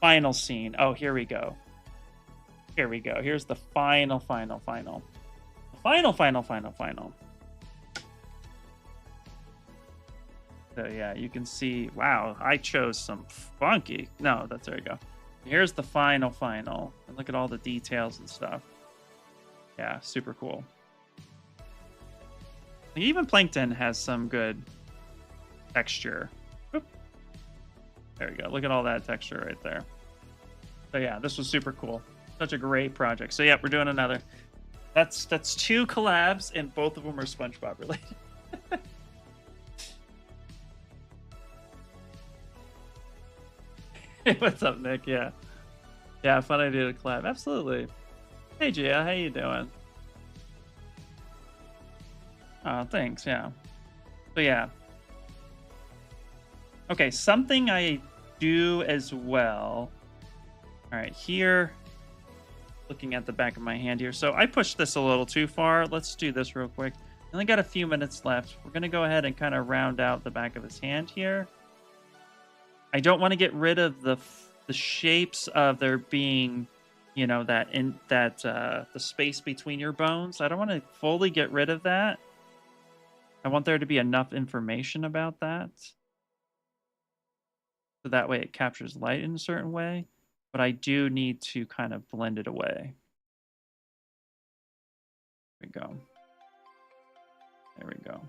Final scene. Oh, here we go. Here we go. Here's the final. The final. So yeah, you can see, wow, I chose some funky. No, there we go. Here's the final. And look at all the details and stuff. Yeah, super cool. Even Plankton has some good texture. Oop. There we go. Look at all that texture right there. So yeah, this was super cool. Such a great project. So yeah, we're doing another. That's 2 collabs, and both of them are SpongeBob related. Hey, what's up, Nick? Yeah, fun idea to collab. Absolutely. Hey, Gia, how you doing? Oh, thanks. Yeah. So yeah. Okay, something I do as well. All right, here. Looking at the back of my hand here. So I pushed this a little too far. Let's do this real quick. Only got a few minutes left. We're going to go ahead and kind of round out the back of his hand here. I don't want to get rid of the shapes of there being, you know, the space between your bones. I don't want to fully get rid of that. I want there to be enough information about that. So that way it captures light in a certain way. But I do need to kind of blend it away. There we go. There we go.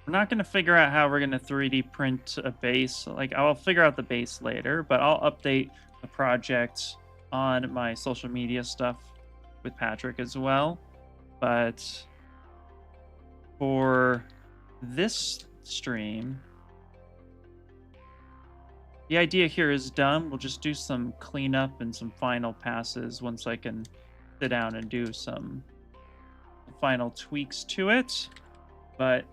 We're not going to figure out how we're going to 3D print a base. Like, I'll figure out the base later, but I'll update the project on my social media stuff with Patrick as well. But for this stream, the idea here is done. We'll just do some cleanup and some final passes once I can sit down and do some final tweaks to it. But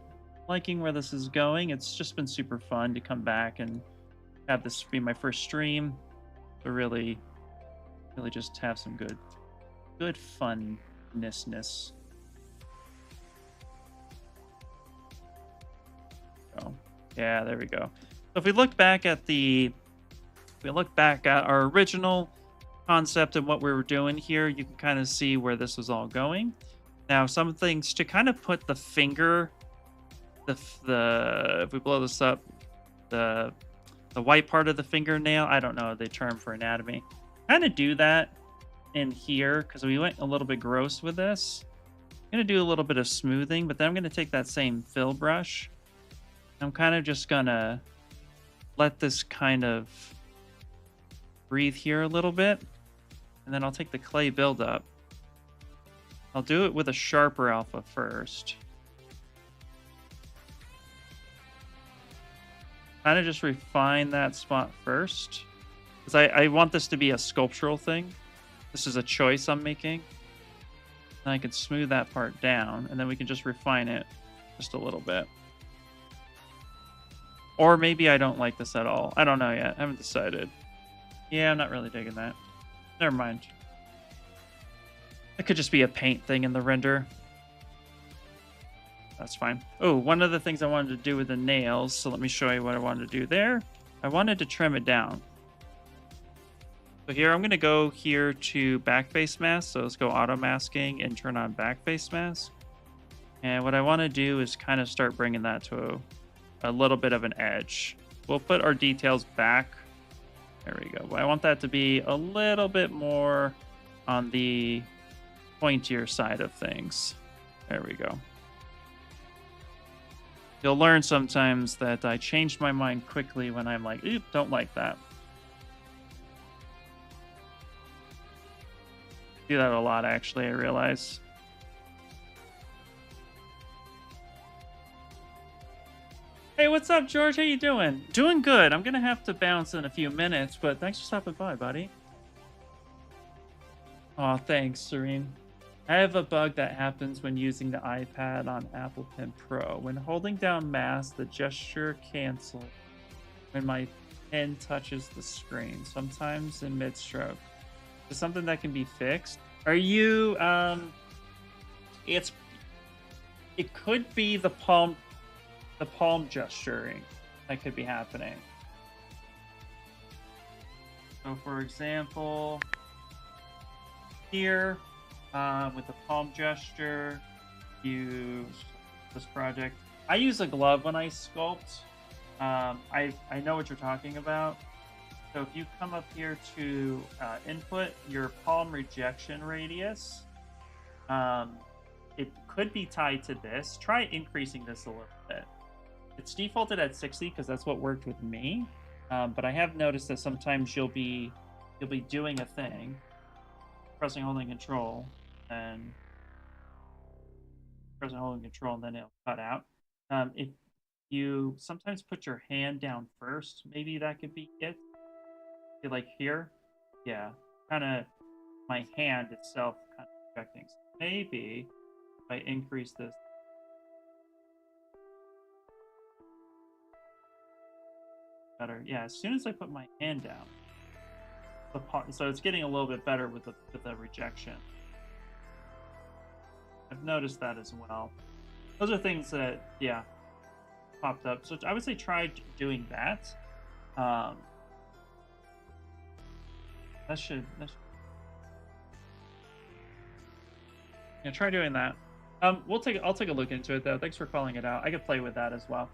liking where this is going. It's just been super fun to come back and have this be my first stream. To really just have some good funness. Oh, yeah, there we go. So if we look back at our original concept and what we were doing here, you can kind of see where this was all going. Now, some things to kind of put the finger, if we blow this up, the white part of the fingernail, I don't know the term for anatomy, kind of do that in here because we went a little bit gross with this. I'm going to do a little bit of smoothing, but then I'm going to take that same fill brush. I'm kind of just going to let this kind of breathe here a little bit, and then I'll take the clay buildup. I'll do it with a sharper alpha first. Kind of just refine that spot first, because I want this to be a sculptural thing. This is a choice I'm making. And I can smooth that part down, and then we can just refine it just a little bit. Or maybe I don't like this at all. I don't know yet. I haven't decided. Yeah, I'm not really digging that. Never mind. It could just be a paint thing in the render. That's fine. Oh, one of the things I wanted to do with the nails, so let me show you what I wanted to do there. I wanted to trim it down. So here I'm going to go here to backface mask. So let's go auto masking and turn on backface mask. And what I want to do is kind of start bringing that to a little bit of an edge. We'll put our details back. There we go. But I want that to be a little bit more on the pointier side of things. There we go. You'll learn sometimes that I change my mind quickly when I'm like, oop, don't like that. Do that a lot, actually, I realize. Hey, what's up, George? How you doing? Doing good. I'm gonna have to bounce in a few minutes, but thanks for stopping by, buddy. Oh, thanks, Serene. I have a bug that happens when using the iPad on Apple Pen Pro. When holding down mouse, the gesture cancels when my pen touches the screen, sometimes in mid-stroke. Is something that can be fixed? Are you, it could be the palm gesturing that could be happening. So for example, here, with the palm gesture, use this project. I use a glove when I sculpt. I know what you're talking about. So if you come up here to input your palm rejection radius, it could be tied to this. Try increasing this a little bit. It's defaulted at 60 because that's what worked with me. But I have noticed that sometimes you'll be doing a thing, pressing holding control, and pressing holding control, and then it'll cut out. If you sometimes put your hand down first, maybe that could be it. Like here, yeah, kind of my hand itself kind of projecting. So maybe if I increase this, better. Yeah, as soon as I put my hand down, so it's getting a little bit better with the rejection. I've noticed that as well. Those are things that, yeah, popped up. So I would say try doing that. That should yeah, try doing that. I'll take a look into it though. Thanks for calling it out. I could play with that as well.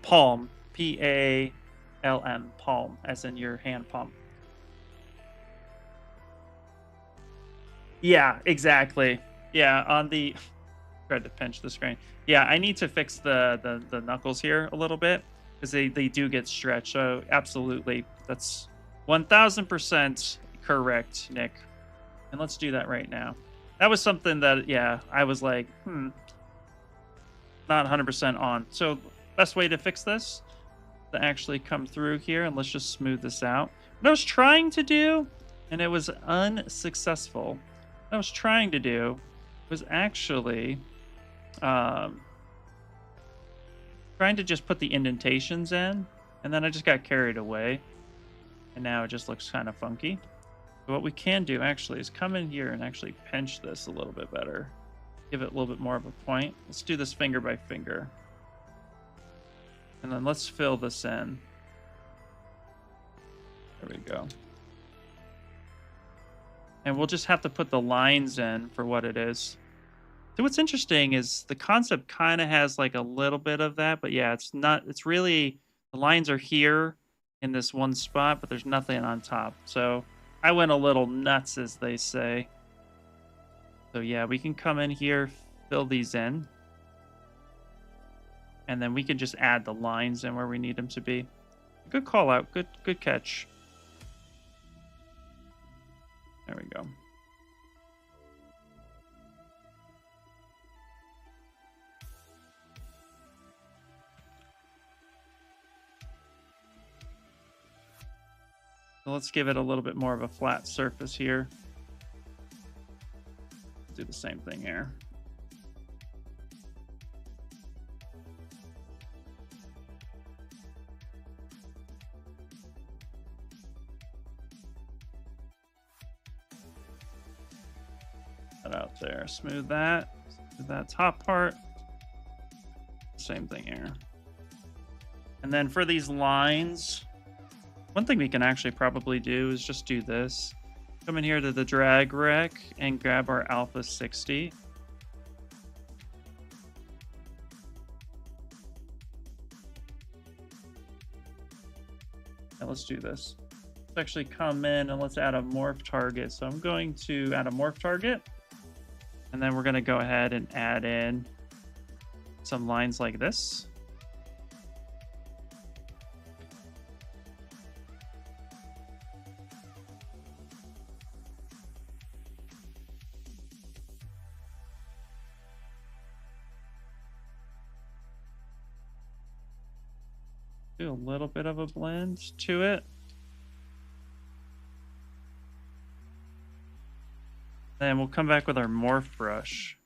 Palm, P-A-L-M, palm, as in your hand palm. Yeah, exactly. Yeah, on the tried to pinch the screen. Yeah, I need to fix the knuckles here a little bit because they do get stretched. So absolutely, that's 1000% correct, Nick. And let's do that right now. That was something that, yeah, I was like, not 100% on. So best way to fix this, to actually come through here, and let's just smooth this out. What I was trying to do, and it was unsuccessful, what I was trying to do was actually trying to just put the indentations in, and then I just got carried away, and now it just looks kind of funky. So what we can do actually is come in here and actually pinch this a little bit better, give it a little bit more of a point. Let's do this finger by finger. And then let's fill this in. There we go. And we'll just have to put the lines in for what it is. So what's interesting is the concept kind of has like a little bit of that, but yeah, it's not, it's really, the lines are here in this one spot, but there's nothing on top. So I went a little nuts, as they say. So yeah, we can come in here, fill these in. And then we can just add the lines in where we need them to be. Good call out. Good catch. There we go. So let's give it a little bit more of a flat surface here. Do the same thing here. That out there. Smooth that top part. Same thing here. And then for these lines, One thing we can actually probably do is just do this. Come in here to the drag rec and grab our alpha 60. Now let's do this. Let's actually come in and let's add a morph target. So I'm going to add a morph target, and then we're going to go ahead and add in some lines like this. Do a little bit of a blend to it. Then we'll come back with our morph brush.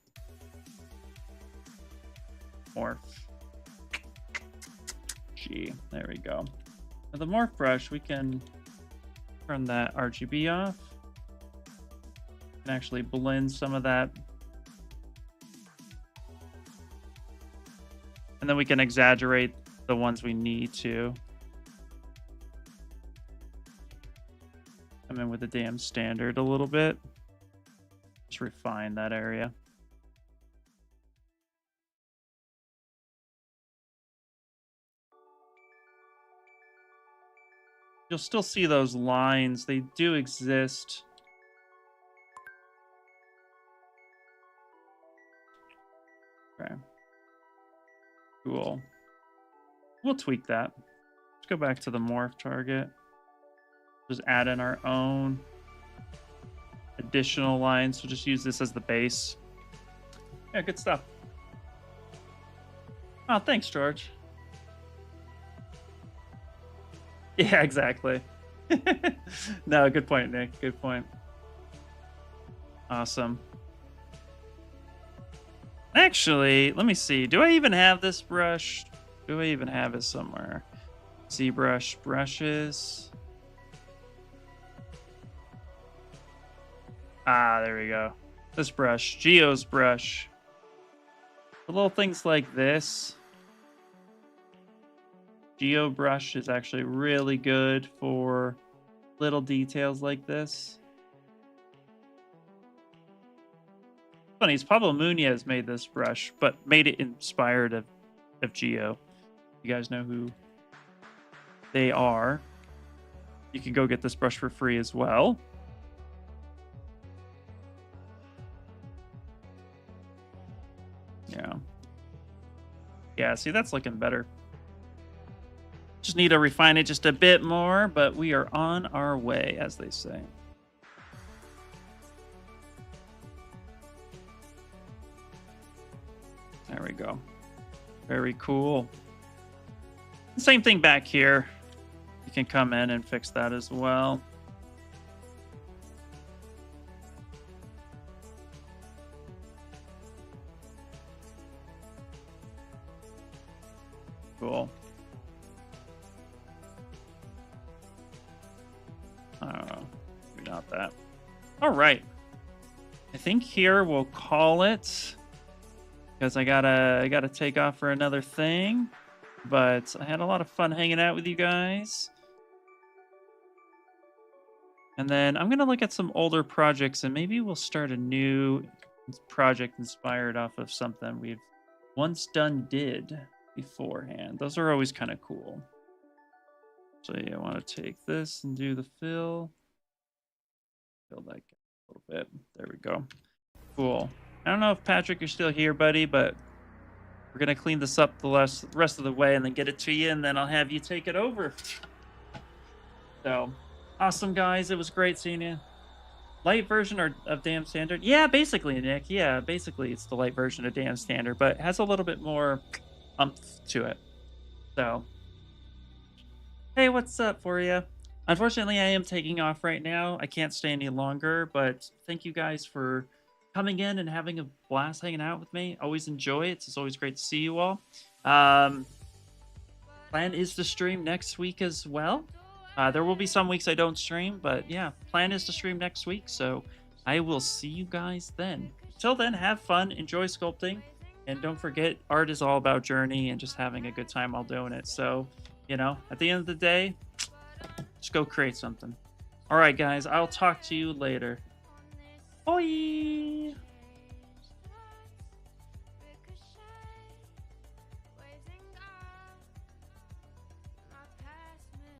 Morph. G. There we go. With the morph brush, we can turn that RGB off. We can actually blend some of that. And then we can exaggerate the ones we need to. Come in with the DamStandard a little bit. Just refine that area. You'll still see those lines. They do exist. Okay. Cool. We'll tweak that. Let's go back to the morph target. Just add in our own additional lines. We'll just use this as the base. Yeah, good stuff. Oh, thanks, George. Yeah, exactly. No, good point, Nick. Good point. Awesome. Actually, let me see. Do I even have this brush? Do I even have it somewhere? ZBrush brushes. Ah, there we go. This brush, Geo's brush. The little things like this. Geo brush is actually really good for little details like this. Funny, it's Pablo Munoz made this brush, but made it inspired of Geo. You guys know who they are. You can go get this brush for free as well. Yeah. Yeah, see, that's looking better. Just need to refine it just a bit more, but we are on our way, as they say. There we go. Very cool. Same thing back here. You can come in and fix that as well. Cool. Not that. All right. I think here we'll call it, because I gotta take off for another thing. But I had a lot of fun hanging out with you guys. And then I'm gonna look at some older projects, and maybe we'll start a new project inspired off of something we've once did beforehand. Those are always kind of cool. So yeah, I want to take this and do the fill. Fill that a little bit. There we go. Cool. I don't know if Patrick, you're still here, buddy, but we're gonna clean this up the rest of the way and then get it to you, and then I'll have you take it over. So awesome, guys. It was great seeing you. Light version of DamStandard? Yeah, basically, Nick. Yeah, basically it's the light version of DamStandard, but it has a little bit more umph to it. So hey, what's up for you? Unfortunately, I am taking off right now. I can't stay any longer, but thank you guys for coming in and having a blast hanging out with me. Always enjoy it. It's always great to see you all. Plan is to stream next week as well. There will be some weeks I don't stream, but yeah, plan is to stream next week. So I will see you guys then. Till then, have fun, enjoy sculpting, and don't forget, art is all about journey and just having a good time while doing it. So, you know, at the end of the day, Just go create something. All right, guys. I'll talk to you later. Bye.